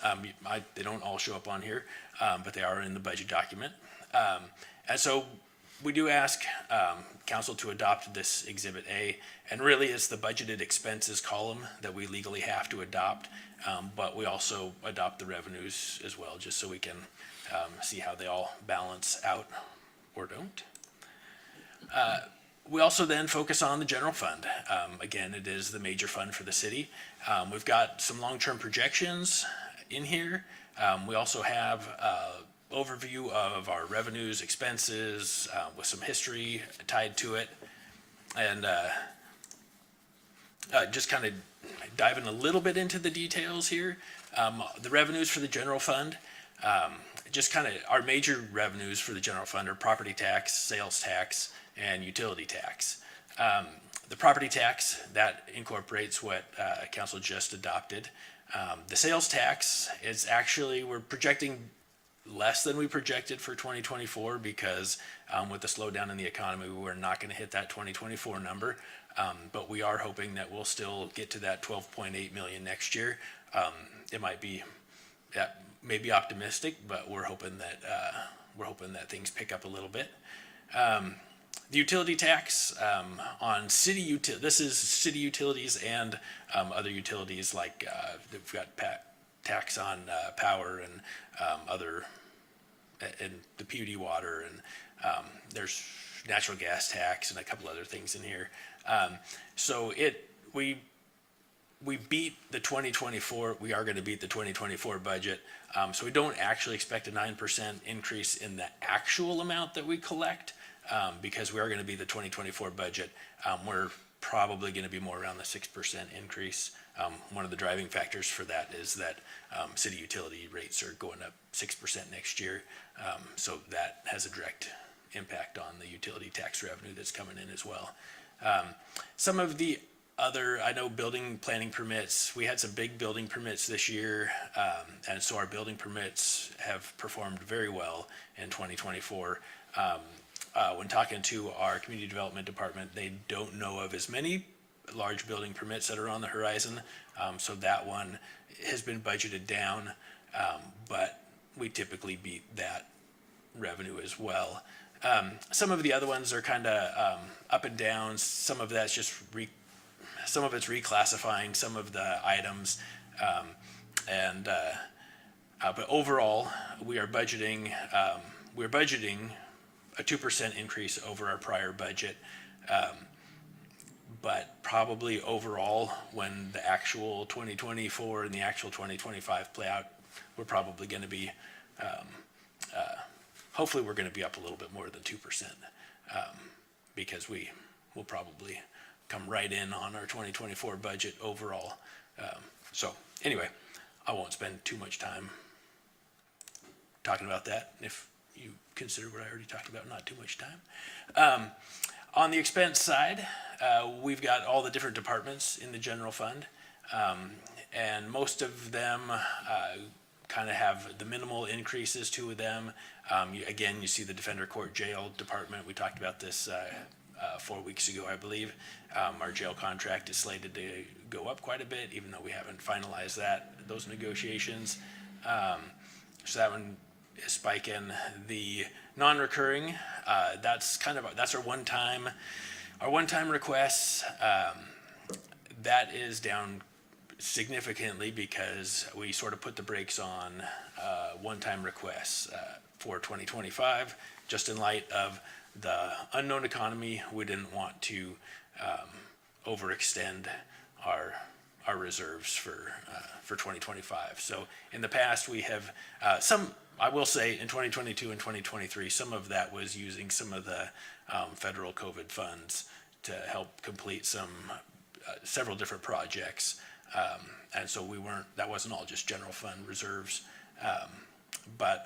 They don't all show up on here, but they are in the budget document. And so we do ask council to adopt this Exhibit A, and really it's the budgeted expenses column that we legally have to adopt, but we also adopt the revenues as well, just so we can see how they all balance out or don't. We also then focus on the general fund. Again, it is the major fund for the city. We've got some long-term projections in here. We also have overview of our revenues, expenses, with some history tied to it. And just kind of diving a little bit into the details here. The revenues for the general fund, just kind of our major revenues for the general fund are property tax, sales tax, and utility tax. The property tax, that incorporates what council just adopted. The sales tax is actually, we're projecting less than we projected for 2024 because with the slowdown in the economy, we're not going to hit that 2024 number. But we are hoping that we'll still get to that 12.8 million next year. It might be, that may be optimistic, but we're hoping that things pick up a little bit. The utility tax on this is city utilities and other utilities like we've got tax on power and other, and the PUD water, and there's natural gas tax and a couple other things in here. So we beat the 2024, we are going to beat the 2024 budget. So we don't actually expect a 9% increase in the actual amount that we collect. Because we are going to be the 2024 budget, we're probably going to be more around the 6% increase. One of the driving factors for that is that city utility rates are going up 6% next year. So that has a direct impact on the utility tax revenue that's coming in as well. Some of the other, I know building planning permits, we had some big building permits this year. And so our building permits have performed very well in 2024. When talking to our community development department, they don't know of as many large building permits that are on the horizon. So that one has been budgeted down, but we typically beat that revenue as well. Some of the other ones are kind of up and down. Some of that's just some of it's reclassifying some of the items, but overall we are budgeting. We're budgeting a 2% increase over our prior budget, but probably overall, when the actual 2024 and the actual 2025 play out, we're probably going to be, hopefully we're going to be up a little bit more than 2%, because we will probably come right in on our 2024 budget overall. So anyway, I won't spend too much time talking about that. If you consider what I already talked about, not too much time. On the expense side, we've got all the different departments in the general fund, and most of them kind of have the minimal increases to them. Again, you see the Defender Court Jail Department. We talked about this 4 weeks ago, I believe. Our jail contract is slated to go up quite a bit, even though we haven't finalized those negotiations. So that one is spiking. The non-recurring, that's our one-time requests. That is down significantly because we sort of put the brakes on one-time requests for 2025, just in light of the unknown economy. We didn't want to overextend our reserves for 2025. So in the past, we have I will say in 2022 and 2023, some of that was using some of the federal COVID funds to help complete several different projects. And so that wasn't all just general fund reserves. But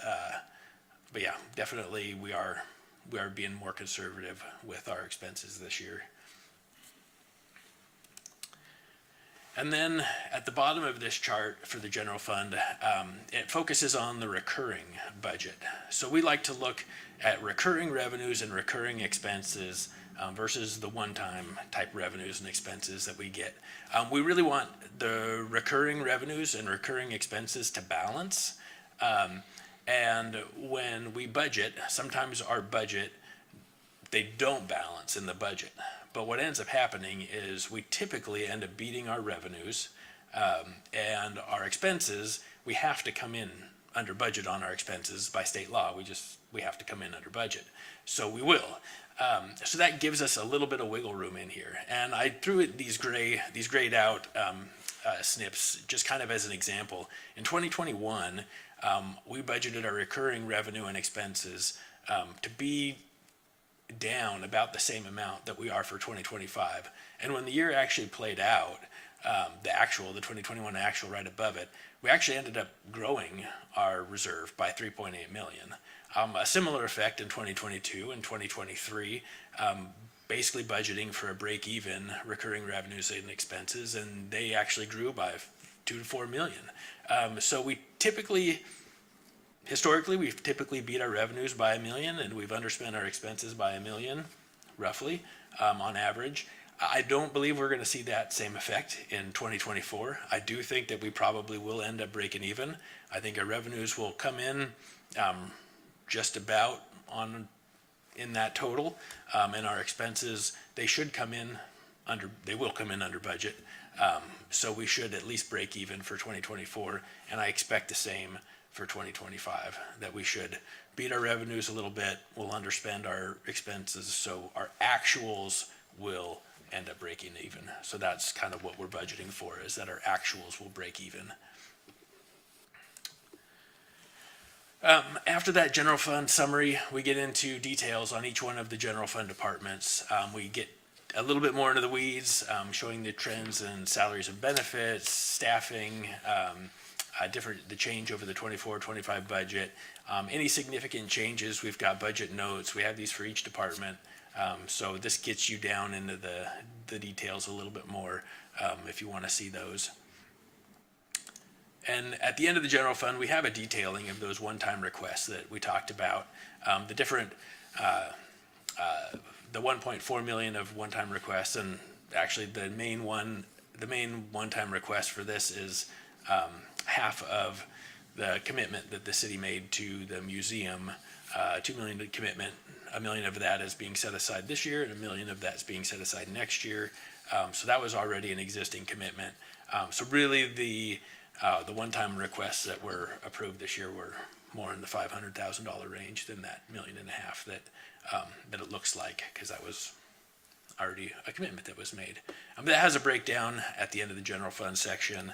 yeah, definitely we are being more conservative with our expenses this year. And then at the bottom of this chart for the general fund, it focuses on the recurring budget. So we like to look at recurring revenues and recurring expenses versus the one-time type revenues and expenses that we get. We really want the recurring revenues and recurring expenses to balance. And when we budget, sometimes our budget, they don't balance in the budget. But what ends up happening is we typically end up beating our revenues, and our expenses, we have to come in under budget on our expenses by state law. We have to come in under budget. So we will. So that gives us a little bit of wiggle room in here. And I threw it these grayed out snips just kind of as an example. In 2021, we budgeted our recurring revenue and expenses to be down about the same amount that we are for 2025. And when the year actually played out, the 2021 actual right above it, we actually ended up growing our reserve by 3.8 million. A similar effect in 2022 and 2023, basically budgeting for a break-even recurring revenues and expenses, and they actually grew by 2 to 4 million. So historically, we've typically beat our revenues by $1 million, and we've underspent our expenses by $1 million, roughly, on average. I don't believe we're going to see that same effect in 2024. I do think that we probably will end up breaking even. I think our revenues will come in just about in that total, and our expenses, they will come in under budget. So we should at least break even for 2024, and I expect the same for 2025, that we should beat our revenues a little bit, we'll underspend our expenses, so our actuals will end up breaking even. So that's kind of what we're budgeting for, is that our actuals will break even. After that general fund summary, we get into details on each one of the general fund departments. We get a little bit more into the weeds, showing the trends in salaries and benefits, staffing, the change over the 24-25 budget. Any significant changes, we've got budget notes. We have these for each department. So this gets you down into the details a little bit more if you want to see those. And at the end of the general fund, we have a detailing of those one-time requests that we talked about. The different, the 1.4 million of one-time requests, and actually the main one-time request for this is half of the commitment that the city made to the museum, 2 million commitment. $1 million of that is being set aside this year, and $1 million of that is being set aside next year. So that was already an existing commitment. So really the one-time requests that were approved this year were more in the $500,000 range than that $1.5 million that it looks like, because that was already a commitment that was made. That has a breakdown at the end of the general fund section.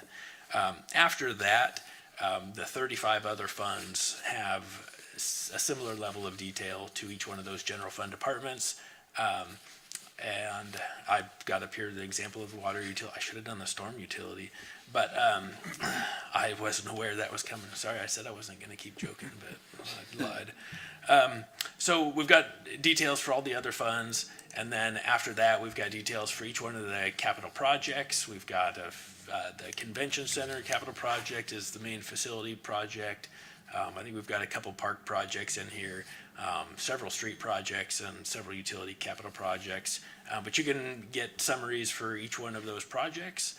After that, The 35 other funds have a similar level of detail to each one of those general fund departments. And I've got up here the example of the water utility. I should have done the storm utility, but I wasn't aware that was coming. Sorry, I said I wasn't going to keep joking, but I lied. So we've got details for all the other funds, and then after that, we've got details for each one of the capital projects. We've got the convention center capital project is the main facility project. I think we've got a couple park projects in here, several street projects, and several utility capital projects. But you can get summaries for each one of those projects.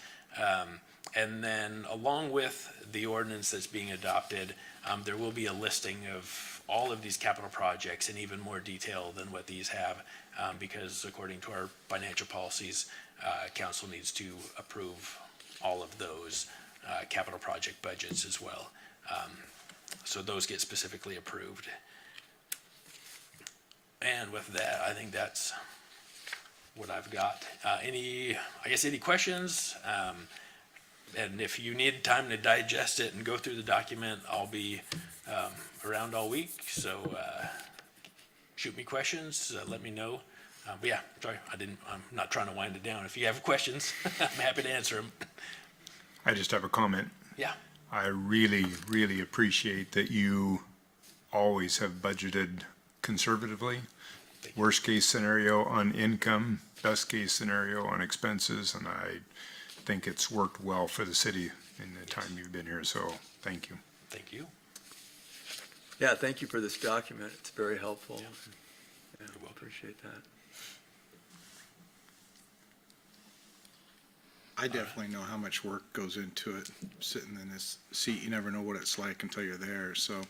And then along with the ordinance that's being adopted, there will be a listing of all of these capital projects in even more detail than what these have, because according to our financial policies, council needs to approve all of those capital project budgets as well. So those get specifically approved. And with that, I think that's what I've got. Any questions? And if you need time to digest it and go through the document, I'll be around all week. So shoot me questions, let me know. But yeah, sorry, I'm not trying to wind it down. If you have questions, I'm happy to answer them. I just have a comment. Yeah. I really, really appreciate that you always have budgeted conservatively. Worst case scenario on income, best case scenario on expenses, and I think it's worked well for the city in the time you've been here, so thank you. Thank you. Yeah, thank you for this document. It's very helpful. Yeah. Yeah, appreciate that. I definitely know how much work goes into it, sitting in this seat. You never know what it's like until you're there, so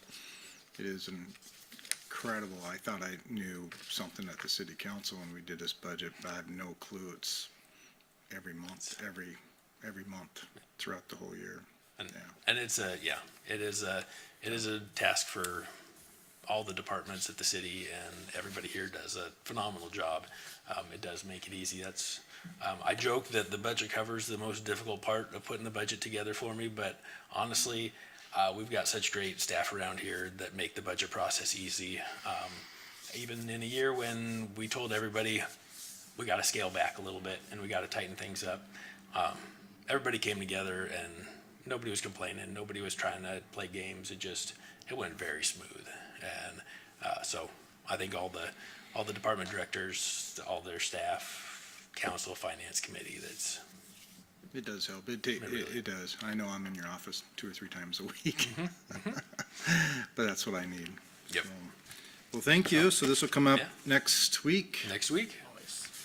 it is incredible. I thought I knew something at the city council when we did this budget, but I have no clue. It's every month, every month throughout the whole year. And it is a task for all the departments at the city, and everybody here does a phenomenal job. It does make it easy. I joke that the budget covers the most difficult part of putting the budget together for me, but honestly, we've got such great staff around here that make the budget process easy. Even in a year when we told everybody we got to scale back a little bit and we got to tighten things up, everybody came together and nobody was complaining. Nobody was trying to play games. It went very smooth. And so I think all the department directors, all their staff, council, finance committee, It does help. It does. I know I'm in your office 2 or 3 times a week, but that's what I need. Yep. So, well, thank you. So this will come up Yeah. next week. next week.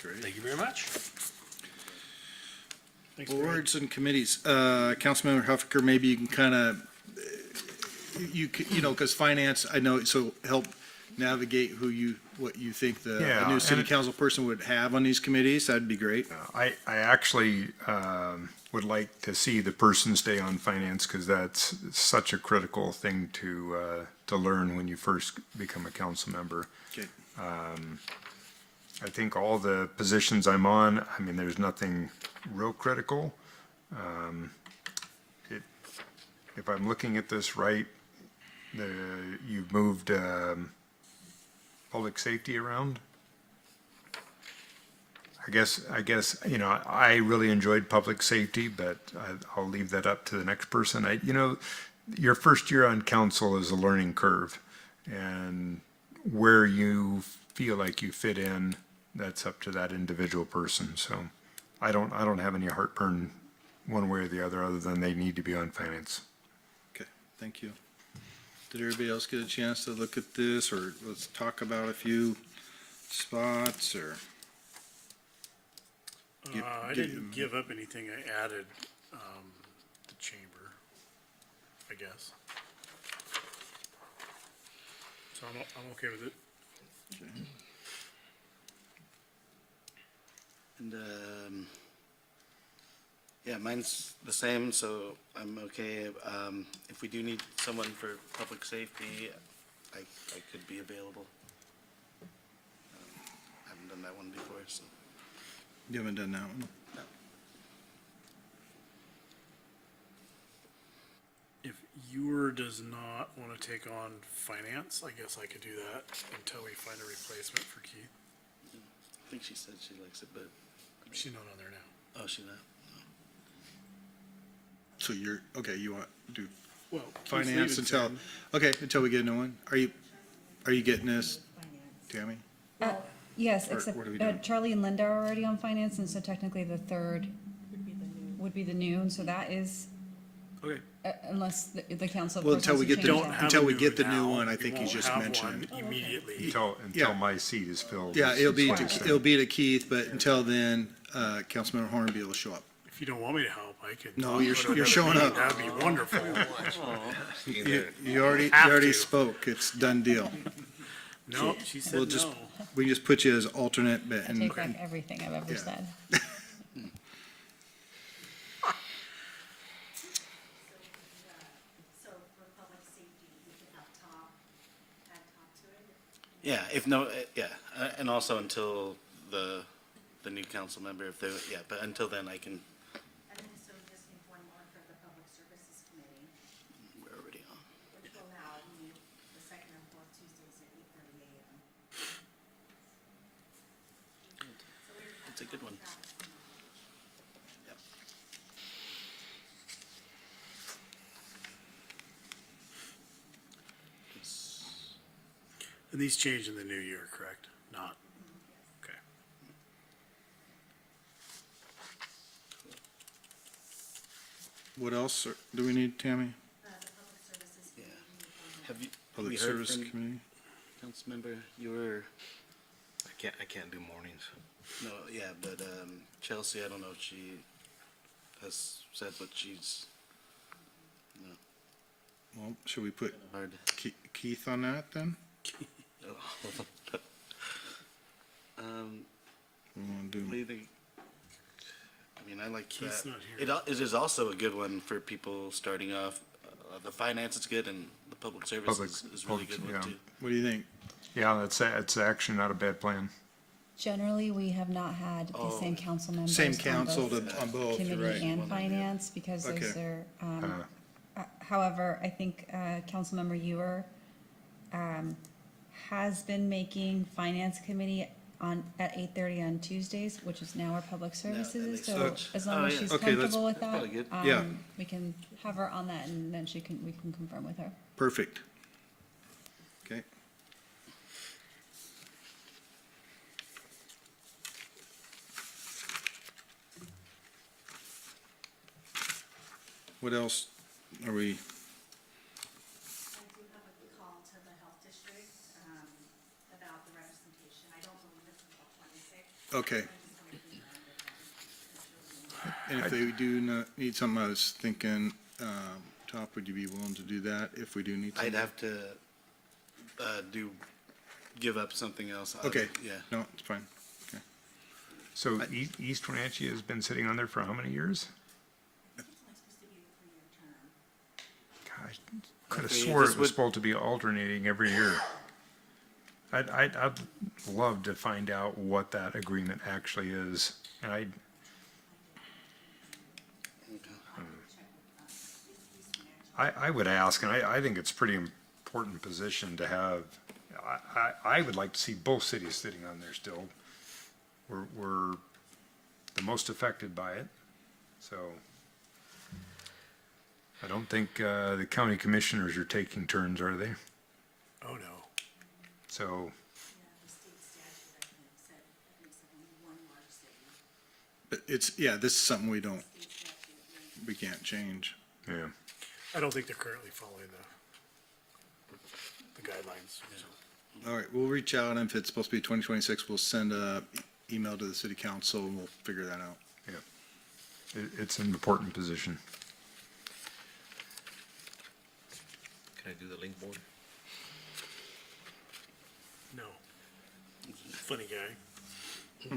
Great. Thank you very much. Thanks, Greg. Boards and committees. Councilmember Huffaker, maybe you can kind of, because finance, I know, so help navigate what you think the Yeah, new city and- council person would have on these committees. That'd be great. I actually would like to see the person stay on finance, because that's such a critical thing to learn when you first become a council member. Okay. I think all the positions I'm on, I mean, there's nothing real critical. If I'm looking at this right, you've moved public safety around. I guess, I really enjoyed public safety, but I'll leave that up to the next person. Your first year on council is a learning curve, and where you feel like you fit in, that's up to that individual person. So I don't have any heartburn one way or the other than they need to be on finance. Okay, thank you. Did everybody else get a chance to look at this, or let's talk about a few spots, or? I didn't give up anything. I added the chamber, I guess. So I'm okay with it. And, yeah, mine's the same, so I'm okay. If we do need someone for public safety, I could be available. I haven't done that one before, so. You haven't done that one? No. If Ewer does not want to take on finance. I guess I could do that until we find a replacement for Keith. I think she said she likes it, but, She's not on there now. oh, she not? So you're, okay, you want to do Well, Keith's finance leaving until, soon. okay, until we get a new one? Are you getting this, Tammy? Yes, Or except what are we doing? Charlie and Linda are already on finance, and so technically the third would be the new, and so that is, Okay. unless the council. of Well, course, until wants we to get change the, Don't that. have until a we new get the one new now. one, I We think he's won't just have mentioned. one immediately. Until Yeah. my seat is filled. Yeah, is- it'll be, is what you're saying. it'll be to Keith, but until then, Councilmember Hornby will show up. If you don't want me to help, I could. No, go you're- to you're another showing meeting. up. That'd be wonderful. You already to. spoke, it's done deal. No, she We'll said just, no. we can just put you as alternate, but, I and, take back everything I've ever Yeah. said. So for public safety, we could have add top to it? Yeah, if no, yeah, and also until the new council member, if they, yeah, but until then I can, And then so we just need one more for the Public Services Committee, we're already on. which will now meet the second and fourth Tuesdays at 8:30 a.m. It's a good one. Yep. And these change in the new year, correct? Not? Okay. what else do we need, Tammy? The Public Services Yeah. Committee. Have you, Public we heard Service from Committee? Councilmember, you were, I can't do mornings. no, yeah, but, Chelsea, I don't know if she has said what she's, Well, should we put hard. Keith on that then? We want to What do do, you think? I mean, I like Keith's that. not here. It is also a good one for people starting off. The finance is good and the public service is really good yeah. one too. what do you think? Yeah, that's actually not a bad plan. Generally, we have not had the Oh. same council members. Same on council both on both, you're right. Committee and finance, because Okay. those are, however, I think, Councilmember Ewer, has been making finance committee at 8:30 on Tuesdays, which is now our public services and they is, so switch. as long as Oh, yeah. she's Okay, let's- comfortable with That's that. probably good. Yeah. We can have her on that, and then we can confirm with her. Perfect. Okay. What else are we, I do have a call to the health district, about the representation. I don't believe it's until 26. okay. I just want to confirm with them. And if they do not need something, I was thinking, Top, would you be willing to do that if we do need something? I'd have to, give up something else. Okay. Yeah. No, it's fine. Okay. So East Wenatchee has been sitting on there for how many years? It's only supposed to be a 3-year term. Gosh, could have Okay, swore this it was would- supposed to be alternating every year. I'd love to find out what that agreement actually is. And I would ask, and I think it's a pretty important position to have. I would like to see both cities sitting on there still. We're the most affected by it, so. I don't think the county commissioners are taking turns, are they? Oh, no. So, Yeah, the state statute, I think said only one large city. But it's, yeah, this is something we don't, State statute, we can't change. yeah. I don't think they're currently following the guidelines. So. All right, we'll reach out, and if it's supposed to be 2026, we'll send a email to the city council, and we'll figure that out. It's an important position. Can I do the link board? No. Funny guy.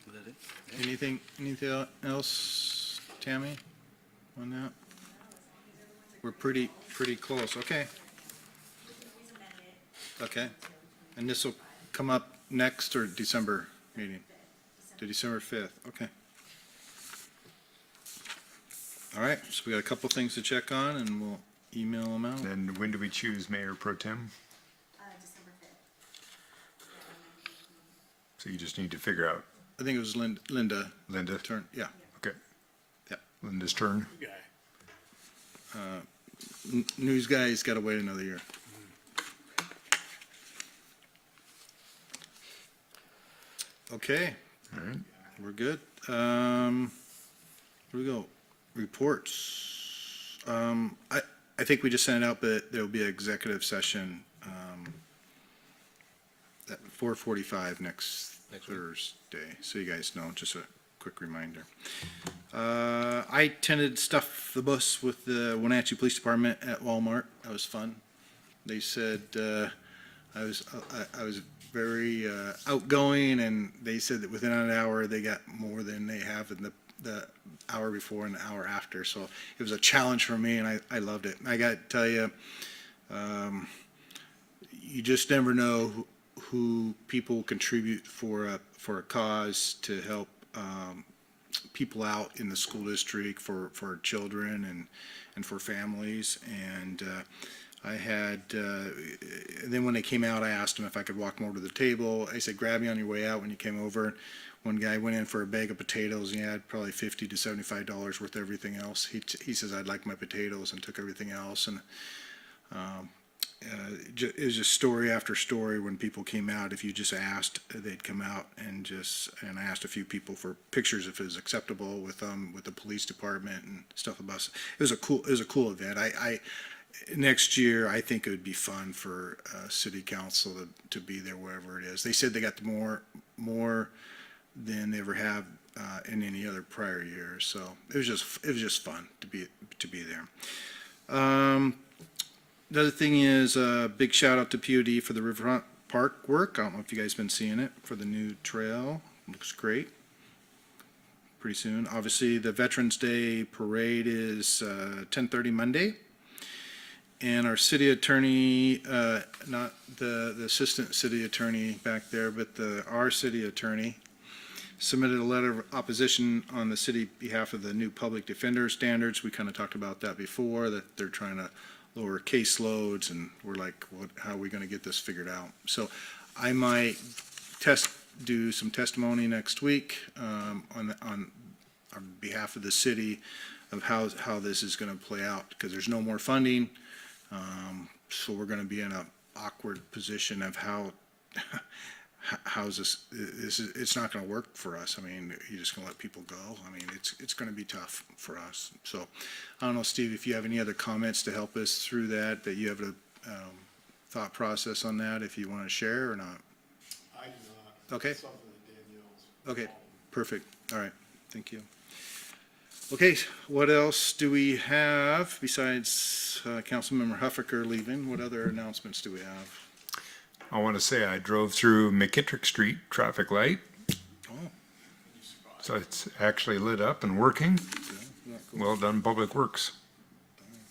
Is that it? Anything else, Tammy, on that? We're pretty close, okay. Okay, and this will come up next or December meeting? To December 5th, okay. All right, so we got a couple things to check on, and we'll email them out. And when do we choose Mayor Pro Tem? December 5th. So you just need to figure out I think it was Linda Linda. turn, yeah. Okay. Yep. Linda's turn. Guy. News guy's got to wait another year. Okay, All right. we're good. Here we go. Reports. I think we just sent it out, but there'll be an executive session at 4:45 next Thursday. So you guys know, just a quick reminder. I attended the bus with the Wenatchee Police Department at Walmart. That was fun. They said I was very outgoing, and they said that within an hour they got more than they have in the hour before and the hour after. So it was a challenge for me, and I loved it. I got to tell you, you just never know who people contribute for a cause to help people out in the school district, for children and for families. And I had, then when they came out, I asked them if I could walk them over to the table. I said, grab me on your way out when you came over. One guy went in for a bag of potatoes, and he had probably $50 to $75 worth of everything else. He says, I'd like my potatoes, and took everything else. And it was just story after story when people came out. If you just asked, they'd come out and I asked a few people for pictures if it was acceptable with the police department and stuff about it. It was a cool event. Next year, I think it would be fun for city council to be there wherever it is. They said they got more than they ever have in any other prior year. So it was just fun to be there. Another thing is a big shout out to POD for the Riverfront Park work. I don't know if you guys been seeing it for the new trail. Looks great. Pretty soon. Obviously, the Veterans Day parade is 10:30 Monday. And our city attorney, not the assistant city attorney back there, but our city attorney, submitted a letter of opposition on the city behalf of the new public defender standards. We kind of talked about that before, that they're trying to lower caseloads, and we're like, how are we going to get this figured out? So I might do some testimony next week on behalf of the city of how this is going to play out, because there's no more funding. So we're going to be in an awkward position of how's this, it's not going to work for us. I mean, you're just going to let people go. I mean, it's going to be tough for us. So I don't know, Steve, if you have any other comments to help us through that you have a thought process on that, if you want to share or not. I do not. Okay. Something that Danielle's. Okay, perfect. All right, thank you. Okay, what else do we have besides Councilmember Huffaker leaving? What other announcements do we have? I want to say I drove through McKittrick Street traffic light. Oh. So it's actually lit up and working. Yeah, cool. Well done, Public Works.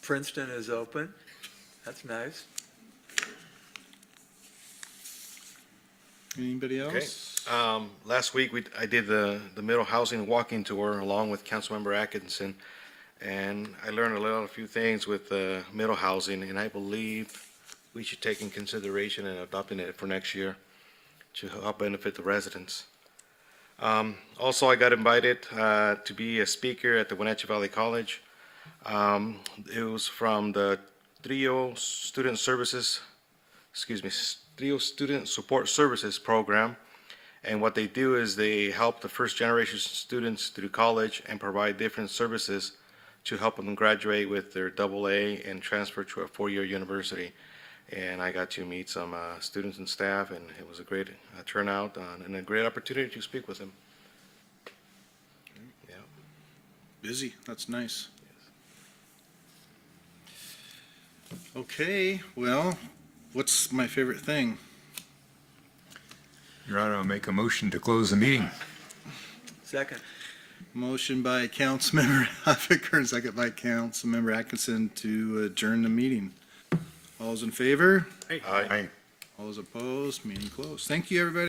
Princeton is open. That's nice. Anybody Okay. else? Last week, I did the middle housing walking tour along with Councilmember Atkinson, and I learned a few things with middle housing, and I believe we should take in consideration and adopting it for next year to help benefit the residents. Also, I got invited to be a speaker at the Wenatchee Valley College. It was from the Trio Student Support Services program. And what they do is they help the first generation students through college and provide different services to help them graduate with their AA and transfer to a four-year university. And I got to meet some students and staff, and it was a great turnout and a great opportunity to speak with them. Yeah. Busy, that's nice. Okay, well, what's my favorite thing? Your Honor, I'll make a motion to close the meeting. Second. Motion by Councilmember Huffaker and second by Councilmember Atkinson to adjourn the meeting. All those in favor? Aye. All those opposed? Meeting closed. Thank you, everybody.